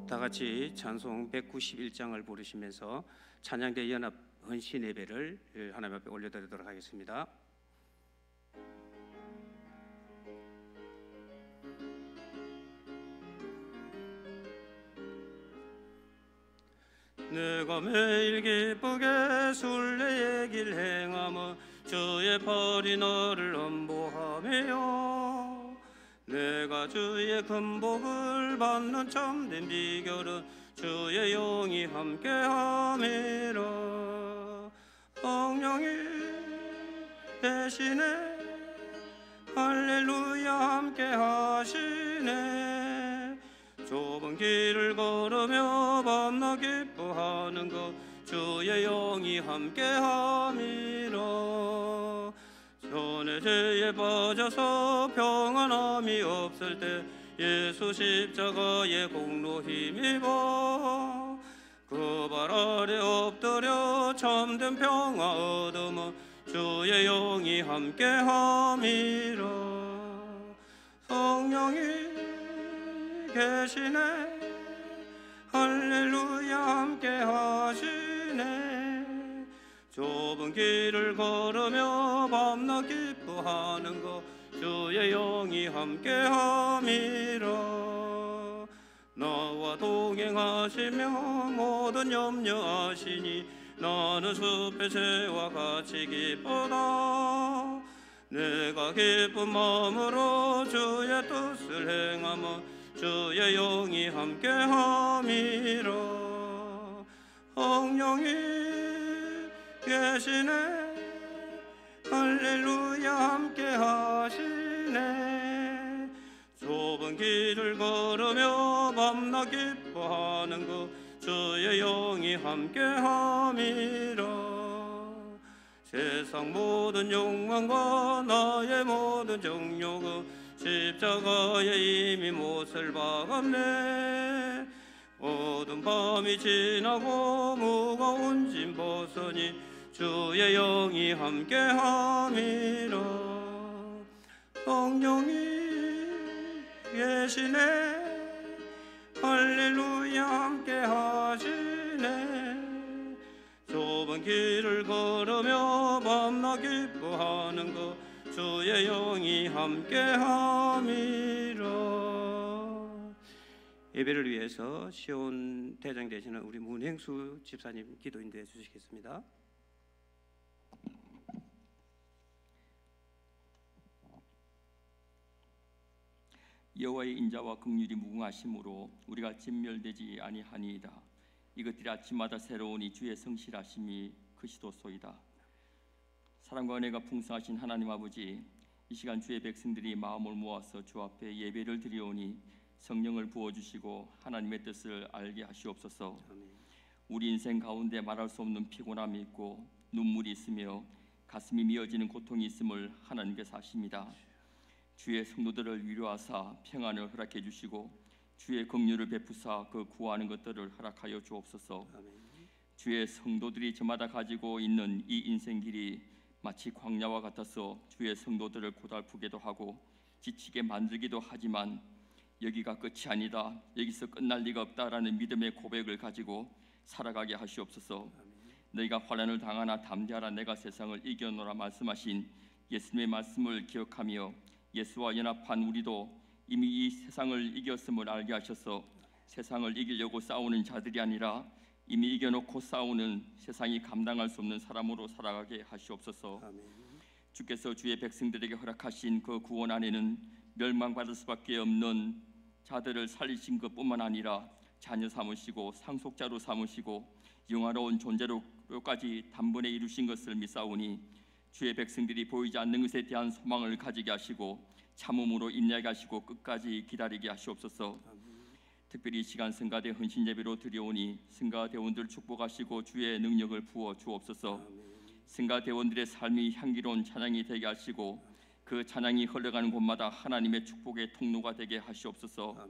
다 같이 찬송 191장을 부르시면서 찬양대 연합 헌신 예배를 하나님 앞에 올려드리도록 하겠습니다. 내가 매일 기쁘게 순례의 길 행하며 주의 팔이 너를 엄보하며 내가 주의 금복을 받는 참된 비결은 주의 영이 함께함이라. 성령이 대신에 할렐루야 함께하시네. 좁은 길을 걸으며 밤낮 기뻐하는 것 주의 영이 함께함이라. 전에 죄에 빠져서 평안함이 없을 때 예수 십자가의 공로 힘입어 그 발 아래 엎드려 참된 평화 얻으며 주의 영이 함께함이라. 성령이 계시네 할렐루야 함께하시네. 좁은 길을 걸으며 밤낮 기뻐하는 것 주의 영이 함께함이라. 나와 동행하시며 모든 염려하시니 나는 숲의 새와 같이 기쁘다. 내가 기쁜 마음으로 주의 뜻을 행하며 주의 영이 함께함이라. 성령이 계시네 할렐루야 함께하시네. 좁은 길을 걸으며 밤낮 기뻐하는 것 주의 영이 함께함이라. 세상 모든 욕망과 나의 모든 정욕은 십자가에 이미 못을 박았네. 어두운 밤이 지나고 무거운 짐 벗으니 주의 영이 함께함이라. 성령이 계시네 할렐루야 함께하시네. 좁은 길을 걸으며 밤낮 기뻐하는 것 주의 영이 함께함이라. 예배를 위해서 시온 대장 되시는 우리 문행수 집사님 기도 인도해 주시겠습니다. 여호와의 인자와 긍휼이 무궁하심으로 우리가 진멸되지 아니하니이다. 이것들이 아침마다 새로우니 주의 성실하심이 크시도소이다. 사랑과 은혜가 풍성하신 하나님 아버지, 이 시간 주의 백성들이 마음을 모아서 주 앞에 예배를 드리오니 성령을 부어주시고 하나님의 뜻을 알게 하시옵소서. 우리 인생 가운데 말할 수 없는 피곤함이 있고 눈물이 있으며 가슴이 미어지는 고통이 있음을 하나님께서 아십니다. 주의 성도들을 위로하사 평안을 허락해 주시고 주의 긍휼을 베푸사 그 구하는 것들을 허락하여 주옵소서. 주의 성도들이 저마다 가지고 있는 이 인생길이 마치 광야와 같아서 주의 성도들을 고달프게도 하고 지치게 만들기도 하지만 여기가 끝이 아니다, 여기서 끝날 리가 없다라는 믿음의 고백을 가지고 살아가게 하시옵소서. 너희가 환난을 당하나 담대하라, 내가 세상을 이겨노라 말씀하신 예수님의 말씀을 기억하며 예수와 연합한 우리도 이미 이 세상을 이겼음을 알게 하셔서 세상을 이기려고 싸우는 자들이 아니라 이미 이겨놓고 싸우는 세상이 감당할 수 없는 사람으로 살아가게 하시옵소서. 아멘. 주께서 주의 백성들에게 허락하신 그 구원 안에는 멸망받을 수밖에 없는 자들을 살리신 것뿐만 아니라 자녀 삼으시고 상속자로 삼으시고 영화로운 존재로까지 단번에 이루신 것을 믿사오니 주의 백성들이 보이지 않는 것에 대한 소망을 가지게 하시고 참음으로 인내하게 하시고 끝까지 기다리게 하시옵소서. 특별히 이 시간 성가대 헌신 예배로 드려오니 성가 대원들 축복하시고 주의 능력을 부어 주옵소서. 성가 대원들의 삶이 향기로운 찬양이 되게 하시고 그 찬양이 흘러가는 곳마다 하나님의 축복의 통로가 되게 하시옵소서.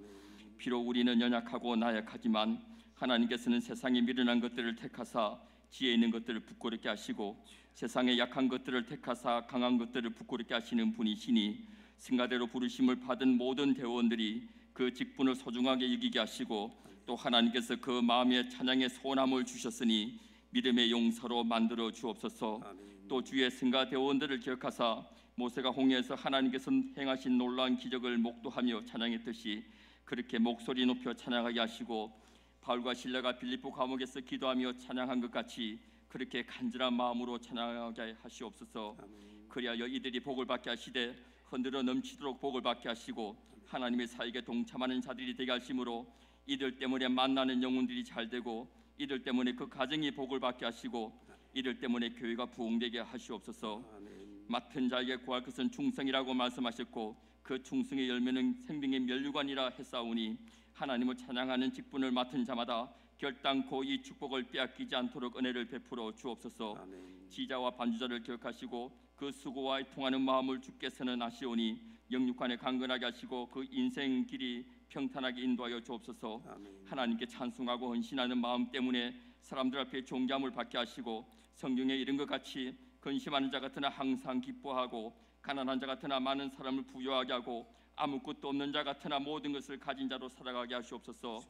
비록 우리는 연약하고 나약하지만 하나님께서는 세상에 미련한 것들을 택하사 지혜 있는 것들을 부끄럽게 하시고 세상의 약한 것들을 택하사 강한 것들을 부끄럽게 하시는 분이시니 승가대로 부르심을 받은 모든 대원들이 그 직분을 소중하게 여기게 하시고 또 하나님께서 그 마음에 찬양의 소원함을 주셨으니 믿음의 용사로 만들어 주옵소서. 아멘. 또 주의 성가 대원들을 기억하사 모세가 홍해에서 하나님께서 행하신 놀라운 기적을 목도하며 찬양했듯이 그렇게 목소리 높여 찬양하게 하시고 바울과 실라가 빌립보 감옥에서 기도하며 찬양한 것 같이 그렇게 간절한 마음으로 찬양하게 하시옵소서. 아멘. 그리하여 이들이 복을 받게 하시되 흔들어 넘치도록 복을 받게 하시고 하나님의 사역에 동참하는 자들이 되게 하심으로 이들 때문에 만나는 영혼들이 잘되고 이들 때문에 그 가정이 복을 받게 하시고 이들 때문에 교회가 부흥되게 하시옵소서. 아멘. 맡은 자에게 구할 것은 충성이라고 말씀하셨고 그 충성의 열매는 생명의 면류관이라 했사오니 하나님을 찬양하는 직분을 맡은 자마다 결단코 이 축복을 빼앗기지 않도록 은혜를 베풀어 주옵소서. 아멘. 지자와 반주자를 기억하시고 그 수고와 통하는 마음을 주께서는 아시오니 영육간에 강건하게 하시고 그 인생 길이 평탄하게 인도하여 주옵소서. 아멘. 하나님께 찬송하고 헌신하는 마음 때문에 사람들 앞에 존귀함을 받게 하시고 성경에 이른 것 같이 근심하는 자 같으나 항상 기뻐하고 가난한 자 같으나 많은 사람을 부유하게 하고 아무것도 없는 자 같으나 모든 것을 가진 자로 살아가게 하시옵소서.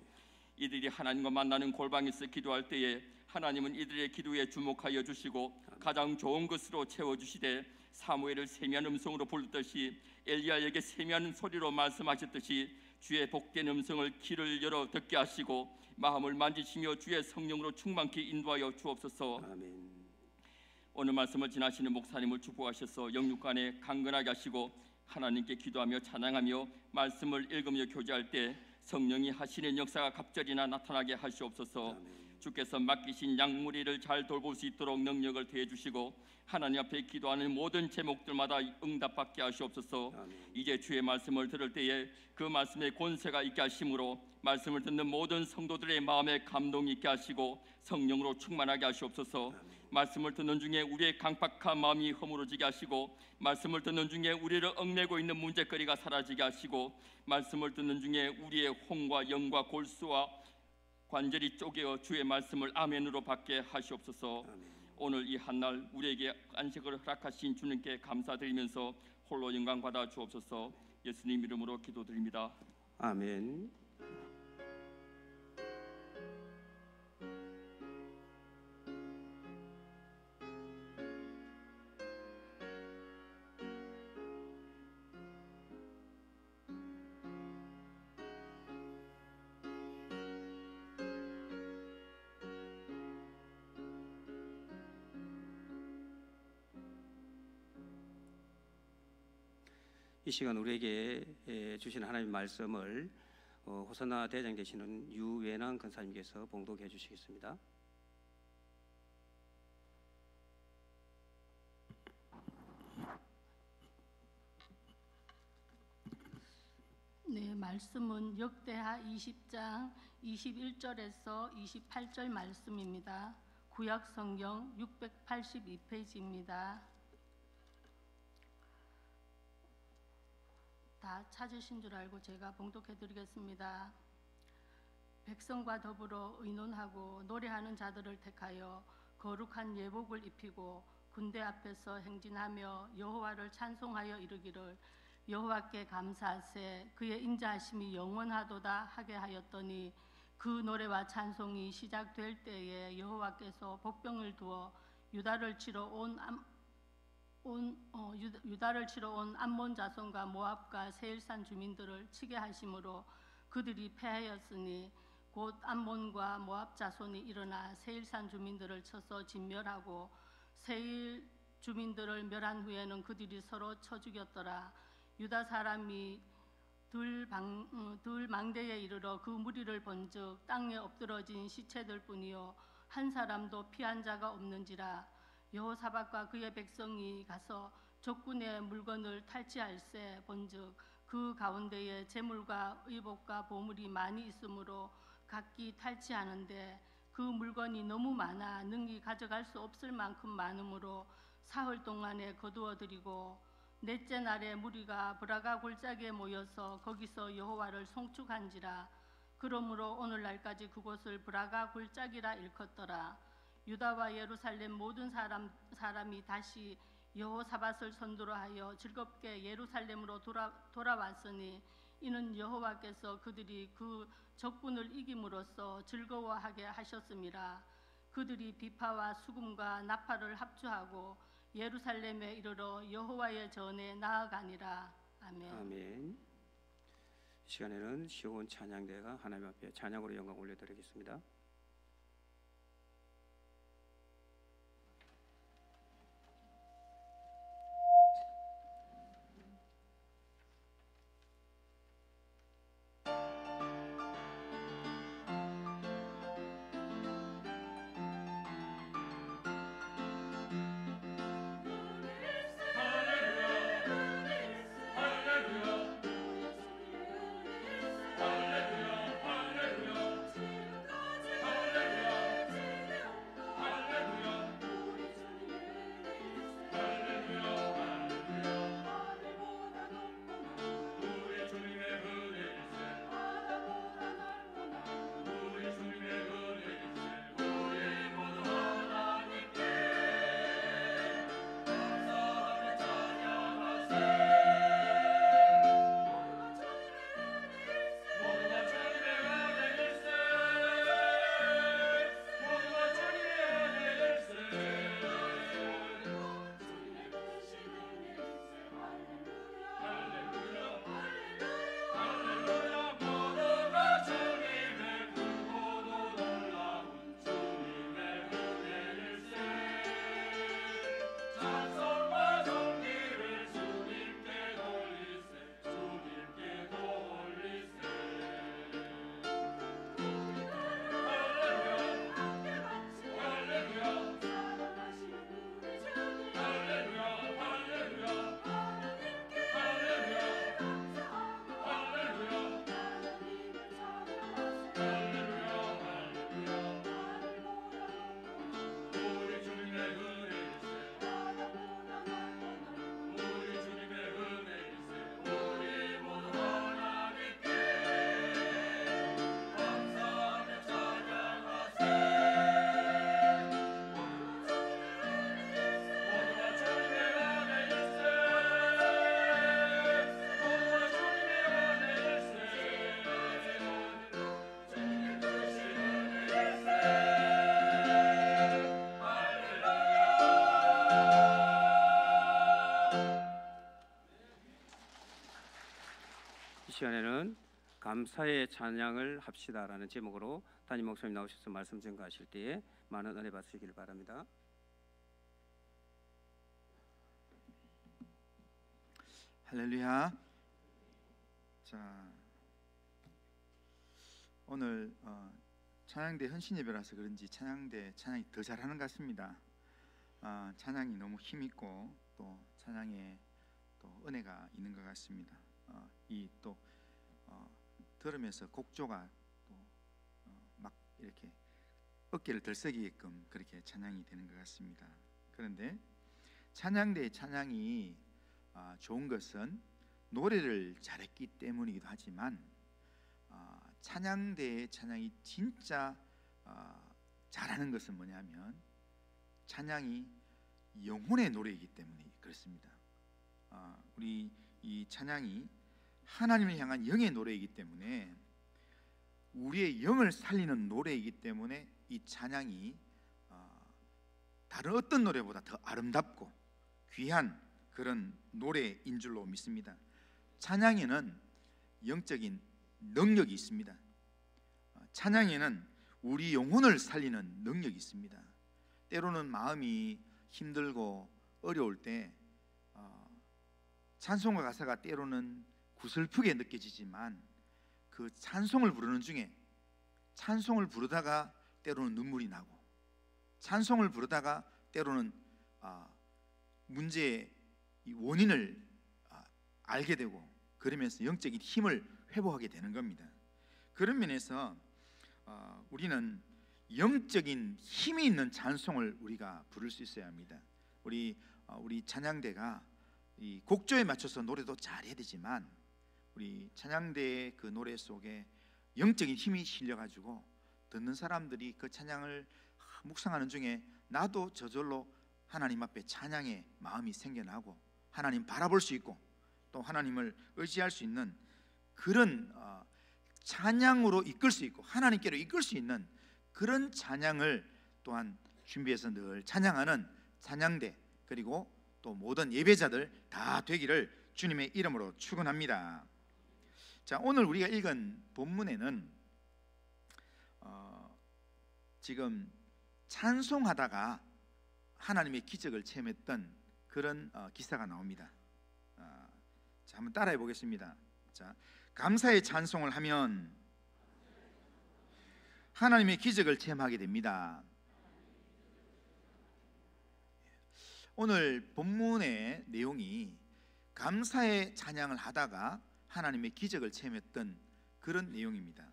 이들이 하나님과 만나는 골방에서 기도할 때에 하나님은 이들의 기도에 주목하여 주시고 가장 좋은 것으로 채워주시되 사무엘을 세미한 음성으로 부르듯이 엘리야에게 세미한 소리로 말씀하셨듯이 주의 복된 음성을 귀를 열어 듣게 하시고 마음을 만지시며 주의 성령으로 충만케 인도하여 주옵소서. 아멘. 오늘 말씀을 지나시는 목사님을 축복하셔서 영육간에 강건하게 하시고 하나님께 기도하며 찬양하며 말씀을 읽으며 교제할 때 성령이 하시는 역사가 갑절이나 나타나게 하시옵소서. 아멘. 주께서 맡기신 양무리를 잘 돌볼 수 있도록 능력을 더해 주시고 하나님 앞에 기도하는 모든 제목들마다 응답받게 하시옵소서. 아멘. 이제 주의 말씀을 들을 때에 그 말씀에 권세가 있게 하심으로 말씀을 듣는 모든 성도들의 마음에 감동이 있게 하시고 성령으로 충만하게 하시옵소서. 말씀을 듣는 중에 우리의 강팍한 마음이 허물어지게 하시고 말씀을 듣는 중에 우리를 얽매고 있는 문제거리가 사라지게 하시고 말씀을 듣는 중에 우리의 혼과 영과 골수와 관절이 쪼개어 주의 말씀을 아멘으로 받게 하시옵소서. 아멘. 오늘 이 한날 우리에게 안식을 허락하신 주님께 감사드리면서 홀로 영광 받아 주옵소서. 예수님 이름으로 기도드립니다. 아멘. 이 시간 우리에게 주신 하나님의 말씀을 호사나 대장 되시는 유외남 권사님께서 봉독해 주시겠습니다. 네, 말씀은 역대하 20장 21절에서 28절 말씀입니다. 구약 성경 682페이지입니다. 다 찾으신 줄 알고 제가 봉독해 드리겠습니다. 백성과 더불어 의논하고 노래하는 자들을 택하여 거룩한 예복을 입히고 군대 앞에서 행진하며 여호와를 찬송하여 이르기를 여호와께 감사하세 그의 인자하심이 영원하도다 하게 하였더니 그 노래와 찬송이 시작될 때에 여호와께서 복병을 두어 유다를 치러 온 암몬 자손과 모압과 세일산 주민들을 치게 하심으로 그들이 패하였으니 곧 암몬과 모압 자손이 일어나 세일산 주민들을 쳐서 진멸하고 세일 주민들을 멸한 후에는 그들이 서로 쳐 죽였더라. 유다 사람이 들 망대에 이르러 그 무리를 본즉 땅에 엎드러진 시체들 뿐이요 한 사람도 피한 자가 없는지라. 여호사밧과 그의 백성이 가서 적군의 물건을 탈취할세 본즉 그 가운데에 재물과 의복과 보물이 많이 있으므로 각기 탈취하는데 그 물건이 너무 많아 능히 가져갈 수 없을 만큼 많으므로 사흘 동안에 거두어들이고 넷째 날에 무리가 브라가 골짜기에 모여서 거기서 여호와를 송축한지라. 그러므로 오늘날까지 그곳을 브라가 골짜기라 일컫더라. 유다와 예루살렘 모든 사람이 다시 여호사밧을 선두로 하여 즐겁게 예루살렘으로 돌아왔으니 이는 여호와께서 그들이 그 적군을 이김으로써 즐거워하게 하셨음이라. 그들이 비파와 수금과 나팔을 합주하고 예루살렘에 이르러 여호와의 전에 나아가니라. 아멘. 아멘. 이 시간에는 시온 찬양대가 하나님 앞에 찬양으로 영광 올려드리겠습니다. 이 시간에는 감사의 찬양을 합시다라는 제목으로 담임 목사님 나오셔서 말씀 전가하실 때에 많은 은혜 받으시길 바랍니다. 할렐루야. 자, 오늘 찬양대 헌신 예배라서 그런지 찬양대 찬양이 더 잘하는 것 같습니다. 찬양이 너무 힘 있고 또 찬양에 또 은혜가 있는 것 같습니다. 이 또 들으면서 곡조가 또 막 이렇게 어깨를 들썩이게끔 그렇게 찬양이 되는 것 같습니다. 그런데 찬양대의 찬양이 좋은 것은 노래를 잘했기 때문이기도 하지만 찬양대의 찬양이 진짜 잘하는 것은 뭐냐면 찬양이 영혼의 노래이기 때문에 그렇습니다. 우리 이 찬양이 하나님을 향한 영의 노래이기 때문에 우리의 영을 살리는 노래이기 때문에 이 찬양이 다른 어떤 노래보다 더 아름답고 귀한 그런 노래인 줄로 믿습니다. 찬양에는 영적인 능력이 있습니다. 찬양에는 우리 영혼을 살리는 능력이 있습니다. 때로는 마음이 힘들고 어려울 때 찬송가 가사가 때로는 구슬프게 느껴지지만 그 찬송을 부르는 중에 찬송을 부르다가 때로는 눈물이 나고 찬송을 부르다가 때로는 문제의 원인을 알게 되고 그러면서 영적인 힘을 회복하게 되는 겁니다. 그런 면에서 우리는 영적인 힘이 있는 찬송을 우리가 부를 수 있어야 합니다. 우리 찬양대가 이 곡조에 맞춰서 노래도 잘해야 되지만 우리 찬양대의 그 노래 속에 영적인 힘이 실려가지고 듣는 사람들이 그 찬양을 묵상하는 중에 나도 저절로 하나님 앞에 찬양의 마음이 생겨나고 하나님 바라볼 수 있고 또 하나님을 의지할 수 있는 그런 찬양으로 이끌 수 있고 하나님께로 이끌 수 있는 그런 찬양을 또한 준비해서 늘 찬양하는 찬양대 그리고 또 모든 예배자들 다 되기를 주님의 이름으로 축원합니다. 자, 오늘 우리가 읽은 본문에는 지금 찬송하다가 하나님의 기적을 체험했던 그런 기사가 나옵니다. 자, 한번 따라해 보겠습니다. 자, 감사의 찬송을 하면 하나님의 기적을 체험하게 됩니다. 오늘 본문의 내용이 감사의 찬양을 하다가 하나님의 기적을 체험했던 그런 내용입니다.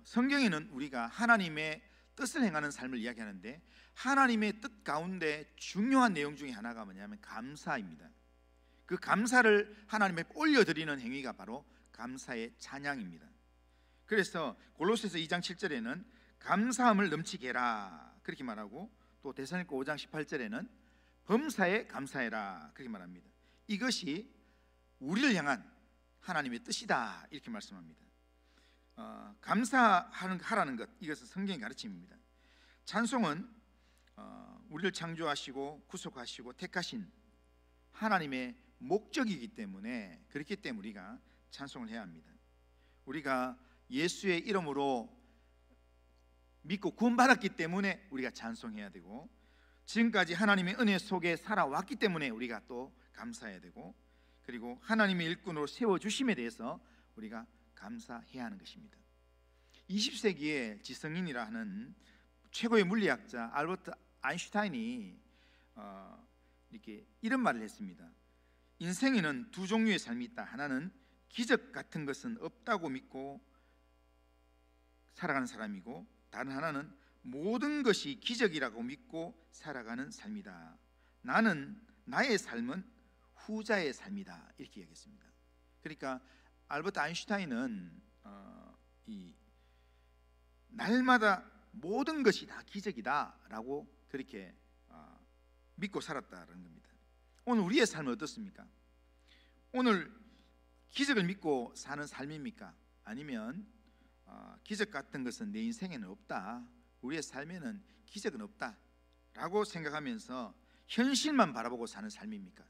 성경에는 우리가 하나님의 뜻을 행하는 삶을 이야기하는데 하나님의 뜻 가운데 중요한 내용 중에 하나가 뭐냐면 감사입니다. 그 감사를 하나님께 올려드리는 행위가 바로 감사의 찬양입니다. 그래서 골로새서 2장 7절에는 감사함을 넘치게 해라 그렇게 말하고, 또 데살로니가 5장 18절에는 범사에 감사해라 그렇게 말합니다. 이것이 우리를 향한 하나님의 뜻이다 이렇게 말씀합니다. 감사하라는 것, 이것은 성경의 가르침입니다. 찬송은 우리를 창조하시고 구속하시고 택하신 하나님의 목적이기 때문에, 그렇기 때문에 우리가 찬송을 해야 합니다. 우리가 예수의 이름으로 믿고 구원받았기 때문에 우리가 찬송해야 되고, 지금까지 하나님의 은혜 속에 살아왔기 때문에 우리가 또 감사해야 되고, 그리고 하나님의 일꾼으로 세워주심에 대해서 우리가 감사해야 하는 것입니다. 20세기의 지성인이라 하는 최고의 물리학자 알버트 아인슈타인이 이렇게 이런 말을 했습니다. 인생에는 두 종류의 삶이 있다. 하나는 기적 같은 것은 없다고 믿고 살아가는 사람이고, 다른 하나는 모든 것이 기적이라고 믿고 살아가는 삶이다. 나의 삶은 후자의 삶이다 이렇게 얘기했습니다. 그러니까 알버트 아인슈타인은 이 날마다 모든 것이 다 기적이다라고 그렇게 믿고 살았다는 겁니다. 오늘 우리의 삶은 어떻습니까? 오늘 기적을 믿고 사는 삶입니까? 아니면 기적 같은 것은 내 인생에는 없다, 우리의 삶에는 기적은 없다 라고 생각하면서 현실만 바라보고 사는 삶입니까?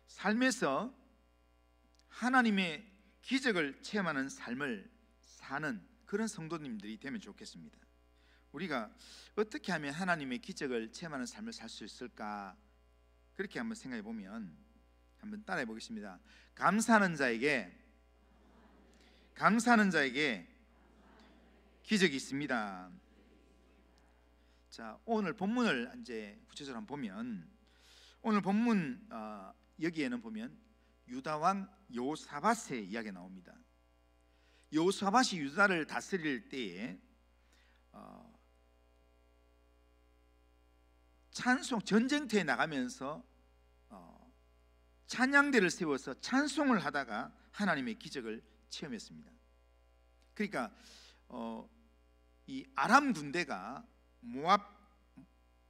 삶에서 하나님의 기적을 체험하는 삶을 사는 그런 성도님들이 되면 좋겠습니다. 우리가 어떻게 하면 하나님의 기적을 체험하는 삶을 살 수 있을까? 그렇게 한번 생각해 보면, 한번 따라해 보겠습니다. 감사하는 자에게 기적이 있습니다. 자, 오늘 본문을 이제 구체적으로 한번 보면, 오늘 본문 여기에는 보면 유다 왕 여호사밧의 이야기가 나옵니다. 여호사밧이 유다를 다스릴 때에 찬송 전쟁터에 나가면서 찬양대를 세워서 찬송을 하다가 하나님의 기적을 체험했습니다. 그러니까 이 아람 군대가 모압,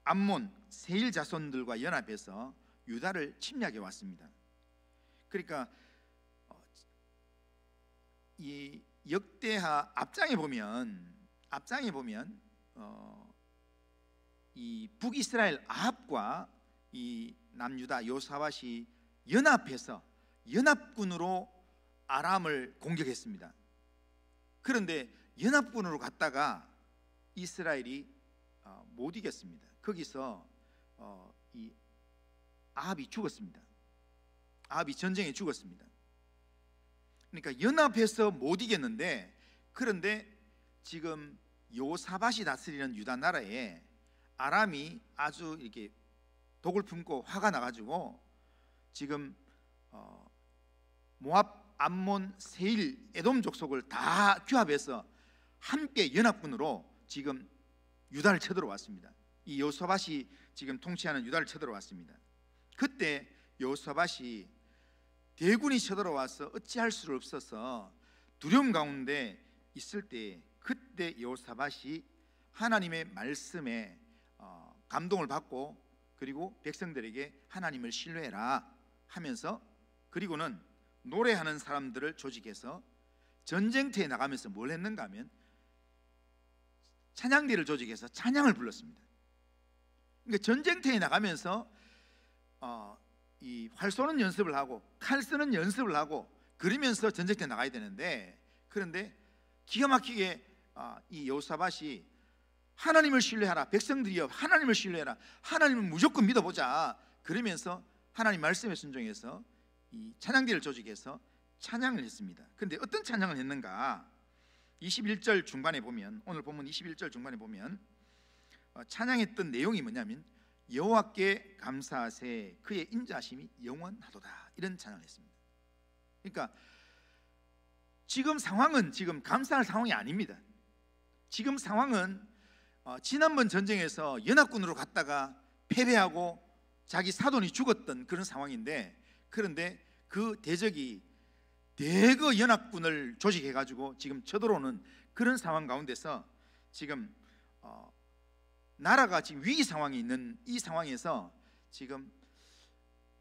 암몬, 세일 자손들과 연합해서 유다를 침략해 왔습니다. 그러니까 이 역대하 앞장에 보면 이 북이스라엘 아합과 이 남유다 여호사밧이 연합해서 연합군으로 아람을 공격했습니다. 그런데 연합군으로 갔다가 이스라엘이 못 이겼습니다. 거기서 이 아합이 죽었습니다. 아합이 전쟁에 죽었습니다. 그러니까 연합해서 못 이겼는데, 그런데 지금 여호사밧이 다스리는 유다 나라에 아람이 아주 이렇게 독을 품고 화가 나가지고 지금 모압, 암몬, 세일, 에돔 족속을 다 규합해서 함께 연합군으로 지금 유다를 쳐들어왔습니다. 이 여호사밧이 지금 통치하는 유다를 쳐들어왔습니다. 그때 여호사밧이 대군이 쳐들어와서 어찌할 수 없어서 두려움 가운데 있을 때, 그때 여호사밧이 하나님의 말씀에 감동을 받고, 그리고 백성들에게 하나님을 신뢰해라 하면서, 그리고는 노래하는 사람들을 조직해서 전쟁터에 나가면서 뭘 했는가 하면 찬양대를 조직해서 찬양을 불렀습니다. 그러니까 전쟁터에 나가면서 이 활 쏘는 연습을 하고 칼 쓰는 연습을 하고 그러면서 전쟁터에 나가야 되는데, 그런데 기가 막히게 이 여호사밧이 하나님을 신뢰하라, 백성들이여 하나님을 신뢰하라, 하나님을 무조건 믿어보자, 그러면서 하나님 말씀에 순종해서 이 찬양대를 조직해서 찬양을 했습니다. 그런데 어떤 찬양을 했는가? 21절 중간에 보면, 오늘 본문 21절 중간에 보면 찬양했던 내용이 뭐냐면 여호와께 감사하세 그의 인자하심이 영원하도다, 이런 찬양을 했습니다. 그러니까 지금 상황은 지금 감사할 상황이 아닙니다. 지금 상황은 지난번 전쟁에서 연합군으로 갔다가 패배하고 자기 사돈이 죽었던 그런 상황인데, 그런데 그 대적이 대거 연합군을 조직해가지고 지금 쳐들어오는 그런 상황 가운데서 지금 나라가 지금 위기 상황에 있는 이 상황에서 지금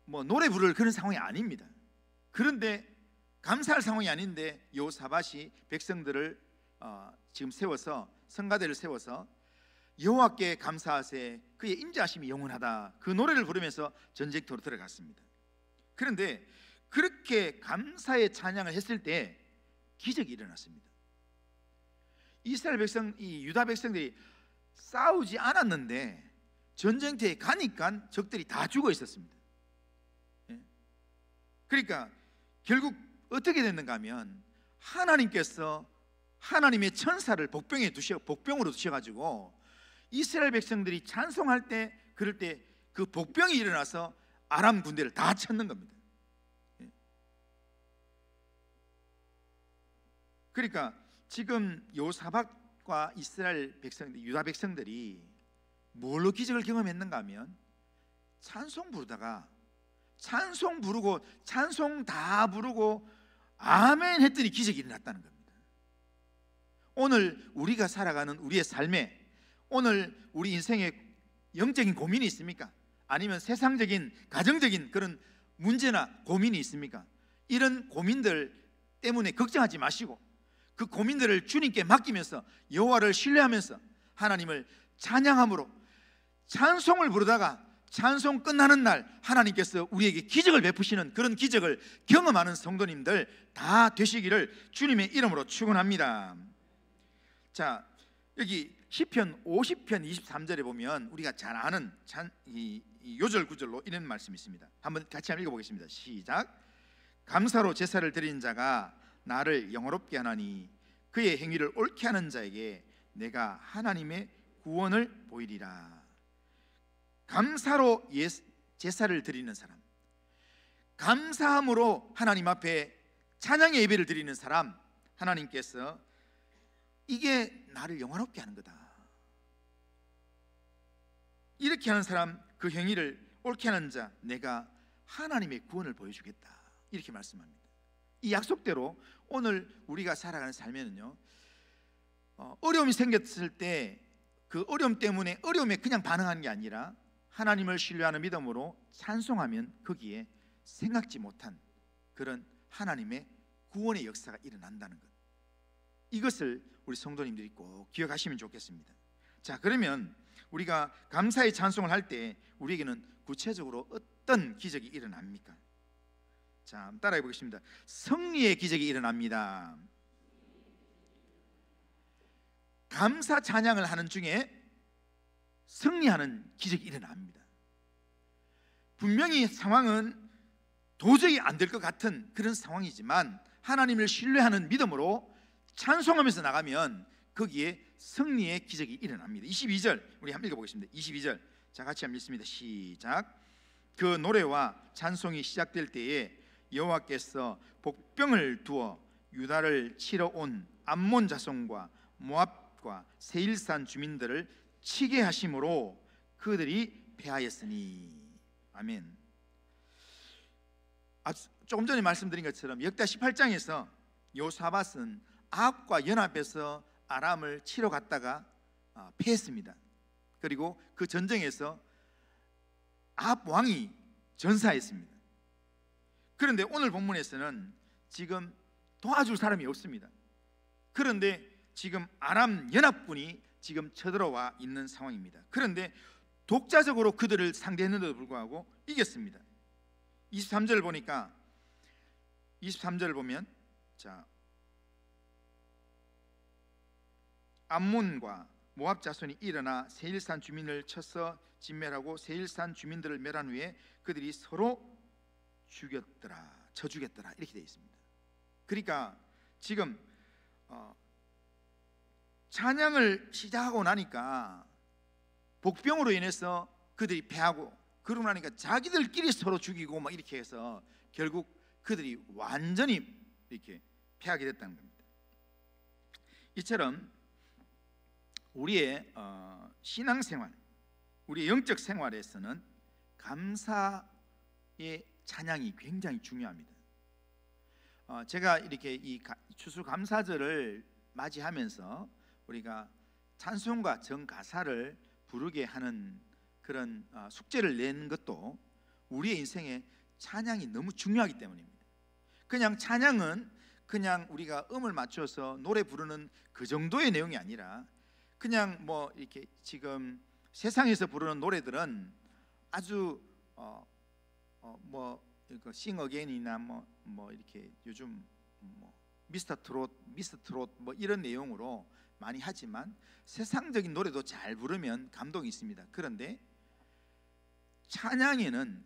뭐 노래 부를 그런 상황이 아닙니다. 그런데 감사할 상황이 아닌데 여호사밧이 백성들을 지금 세워서 성가대를 세워서 여호와께 감사하세 그의 인자하심이 영원하다, 그 노래를 부르면서 전쟁터로 들어갔습니다. 그런데 그렇게 감사의 찬양을 했을 때 기적이 일어났습니다. 이스라엘 백성, 이 유다 백성들이 싸우지 않았는데 전쟁터에 가니까 적들이 다 죽어 있었습니다. 그러니까 결국 어떻게 됐는가 하면 하나님께서 하나님의 천사를 복병으로 두셔가지고 이스라엘 백성들이 찬송할 때, 그럴 때 그 복병이 일어나서 아람 군대를 다 쳤는 겁니다. 그러니까 지금 여호사밧과 이스라엘 백성들, 유다 백성들이 뭘로 기적을 경험했는가 하면 찬송 부르다가 찬송 부르고 찬송 다 부르고 아멘 했더니 기적이 일어났다는 겁니다. 오늘 우리가 살아가는 우리의 삶에, 오늘 우리 인생에 영적인 고민이 있습니까? 아니면 세상적인 가정적인 그런 문제나 고민이 있습니까? 이런 고민들 때문에 걱정하지 마시고 그 고민들을 주님께 맡기면서 여호와를 신뢰하면서 하나님을 찬양함으로 찬송을 부르다가 찬송 끝나는 날 하나님께서 우리에게 기적을 베푸시는 그런 기적을 경험하는 성도님들 다 되시기를 주님의 이름으로 축원합니다. 자, 여기 시편 50편 23절에 보면 우리가 잘 아는 이 요절 구절로 이런 말씀이 있습니다. 한번 같이 한번 읽어보겠습니다. 시작. 감사로 제사를 드리는 자가 나를 영화롭게 하나니 그의 행위를 옳게 하는 자에게 내가 하나님의 구원을 보이리라. 감사로 제사를 드리는 사람, 감사함으로 하나님 앞에 찬양의 예배를 드리는 사람, 하나님께서 이게 나를 영화롭게 하는 거다, 이렇게 하는 사람, 그 행위를 옳게 하는 자 내가 하나님의 구원을 보여주겠다, 이렇게 말씀합니다. 이 약속대로 오늘 우리가 살아가는 삶에는요, 어려움이 생겼을 때 그 어려움 때문에 어려움에 그냥 반응하는 게 아니라 하나님을 신뢰하는 믿음으로 찬송하면 거기에 생각지 못한 그런 하나님의 구원의 역사가 일어난다는 것, 이것을 우리 성도님들이 꼭 기억하시면 좋겠습니다. 자, 그러면 우리가 감사의 찬송을 할 때 우리에게는 구체적으로 어떤 기적이 일어납니까? 자, 따라해 보겠습니다. 승리의 기적이 일어납니다. 감사 찬양을 하는 중에 승리하는 기적이 일어납니다. 분명히 상황은 도저히 안 될 것 같은 그런 상황이지만 하나님을 신뢰하는 믿음으로 찬송하면서 나가면 거기에 승리의 기적이 일어납니다. 22절 우리 한번 읽어보겠습니다. 22절 자, 같이 한번 읽습니다. 시작. 그 노래와 찬송이 시작될 때에 여호와께서 복병을 두어 유다를 치러 온 암몬 자손과 모압과 세일산 주민들을 치게 하심으로 그들이 패하였으니. 아멘. 조금 전에 말씀드린 것처럼 역대 18장에서 여호사밧은 아합과 연합해서 아람을 치러 갔다가 패했습니다. 그리고 그 전쟁에서 아합 왕이 전사했습니다. 그런데 오늘 본문에서는 지금 도와줄 사람이 없습니다. 그런데 지금 아람 연합군이 지금 쳐들어와 있는 상황입니다. 그런데 독자적으로 그들을 상대했는데도 불구하고 이겼습니다. 23절을 보니까 23절을 보면 자, 암몬과 모압 자손이 일어나 세일산 주민을 쳐서 진멸하고 세일산 주민들을 멸한 후에 그들이 서로 죽였더라, 쳐죽였더라 이렇게 되어 있습니다. 그러니까 지금 찬양을 시작하고 나니까 복병으로 인해서 그들이 패하고, 그러고 나니까 자기들끼리 서로 죽이고 막 이렇게 해서 결국 그들이 완전히 이렇게 패하게 됐다는 겁니다. 이처럼 우리의 신앙생활, 우리의 영적 생활에서는 감사의 찬양이 굉장히 중요합니다. 제가 이렇게 이 추수감사절을 맞이하면서 우리가 찬송과 정가사를 부르게 하는 그런 숙제를 낸 것도 우리의 인생에 찬양이 너무 중요하기 때문입니다. 그냥 찬양은 그냥 우리가 음을 맞춰서 노래 부르는 그 정도의 내용이 아니라, 그냥 뭐 이렇게 지금 세상에서 부르는 노래들은 아주 뭐 싱 어게인이나 뭐 이렇게 요즘 뭐 미스터 트롯 뭐 이런 내용으로 많이 하지만 세상적인 노래도 잘 부르면 감동이 있습니다. 그런데 찬양에는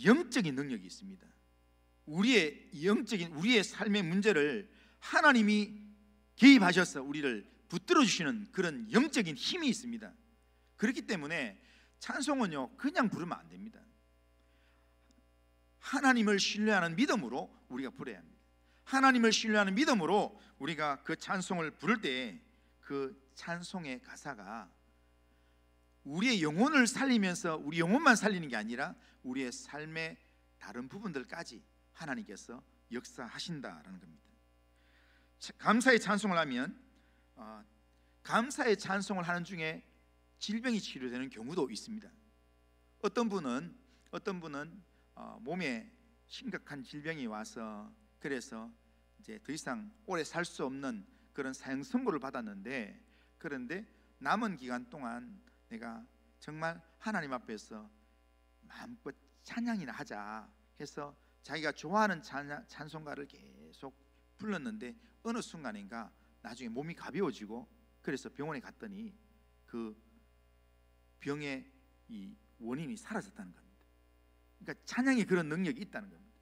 영적인 능력이 있습니다. 우리의 삶의 문제를 하나님이 개입하셔서 우리를 붙들어 주시는 그런 영적인 힘이 있습니다. 그렇기 때문에 찬송은요 그냥 부르면 안 됩니다. 하나님을 신뢰하는 믿음으로 우리가 부르어야 합니다. 하나님을 신뢰하는 믿음으로 우리가 그 찬송을 부를 때 그 찬송의 가사가 우리의 영혼을 살리면서 우리 영혼만 살리는 게 아니라 우리의 삶의 다른 부분들까지 하나님께서 역사하신다라는 겁니다. 감사의 찬송을 하면 감사의 찬송을 하는 중에 질병이 치료되는 경우도 있습니다. 어떤 분은 몸에 심각한 질병이 와서 그래서 이제 더 이상 오래 살 수 없는 그런 사형 선고를 받았는데, 그런데 남은 기간 동안 내가 정말 하나님 앞에서 마음껏 찬양이나 하자 해서 자기가 좋아하는 찬송가를 계속 불렀는데 어느 순간인가 나중에 몸이 가벼워지고 그래서 병원에 갔더니 그 병의 이 원인이 사라졌다는 겁니다. 그러니까 찬양이 그런 능력이 있다는 겁니다.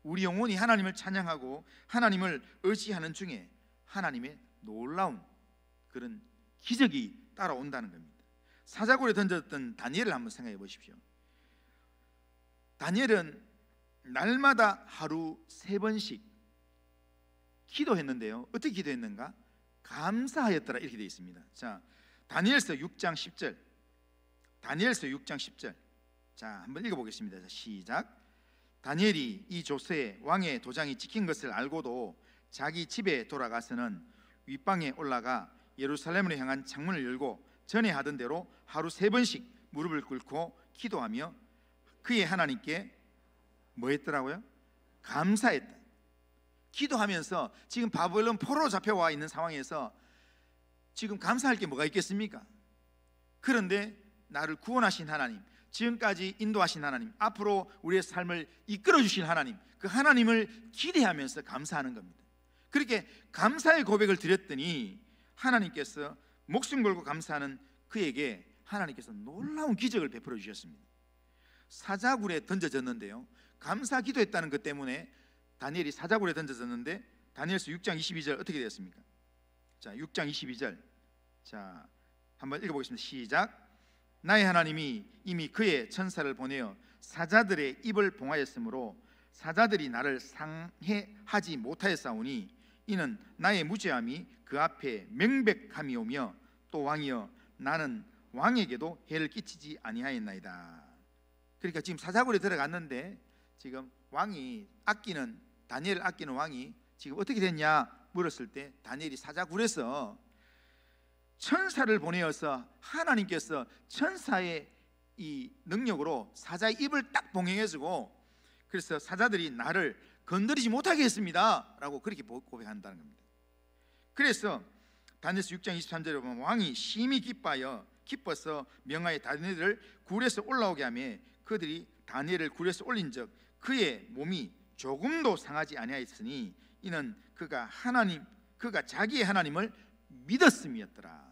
우리 영혼이 하나님을 찬양하고 하나님을 의지하는 중에 하나님의 놀라운 그런 기적이 따라온다는 겁니다. 사자굴에 던졌던 다니엘을 한번 생각해 보십시오. 다니엘은 날마다 하루 3번씩 기도했는데요. 어떻게 기도했는가? 감사하였더라 이렇게 되어 있습니다. 자, 다니엘서 6장 10절. 다니엘서 6장 10절. 자, 한번 읽어보겠습니다. 자, 시작. 다니엘이 이 조서에 왕의 도장이 찍힌 것을 알고도 자기 집에 돌아가서는 윗방에 올라가 예루살렘으로 향한 창문을 열고 전에 하던 대로 하루 3번씩 무릎을 꿇고 기도하며 그의 하나님께 뭐 했더라고요? 감사했다. 기도하면서 지금 바벨론 포로로 잡혀와 있는 상황에서 지금 감사할 게 뭐가 있겠습니까? 그런데 나를 구원하신 하나님, 지금까지 인도하신 하나님, 앞으로 우리의 삶을 이끌어 주신 하나님, 그 하나님을 기대하면서 감사하는 겁니다. 그렇게 감사의 고백을 드렸더니 하나님께서 목숨 걸고 감사하는 그에게 하나님께서 놀라운 기적을 베풀어 주셨습니다. 사자굴에 던져졌는데요, 감사 기도했다는 것 때문에 다니엘이 사자굴에 던져졌는데 다니엘서 6장 22절 어떻게 되었습니까? 자, 6장 22절. 자, 한번 읽어보겠습니다. 시작. 나의 하나님이 이미 그의 천사를 보내어 사자들의 입을 봉하였으므로 사자들이 나를 상해하지 못하였사오니 이는 나의 무죄함이 그 앞에 명백함이오며 또 왕이여 나는 왕에게도 해를 끼치지 아니하였나이다. 그러니까 지금 사자굴에 들어갔는데 지금 왕이 다니엘을 아끼는 왕이 지금 어떻게 됐냐 물었을 때 다니엘이 사자굴에서 천사를 보내어서 하나님께서 천사의 이 능력으로 사자의 입을 딱 봉행해주고 그래서 사자들이 나를 건드리지 못하게 했습니다 라고 그렇게 고백한다는 겁니다. 그래서 다니엘서 6장 23절에 보면 왕이 심히 기뻐서 명하여 다니엘을 굴에서 올라오게 하며 그들이 다니엘을 굴에서 올린 적 그의 몸이 조금도 상하지 아니하였으니 이는 그가 자기의 하나님을 믿었음이었더라.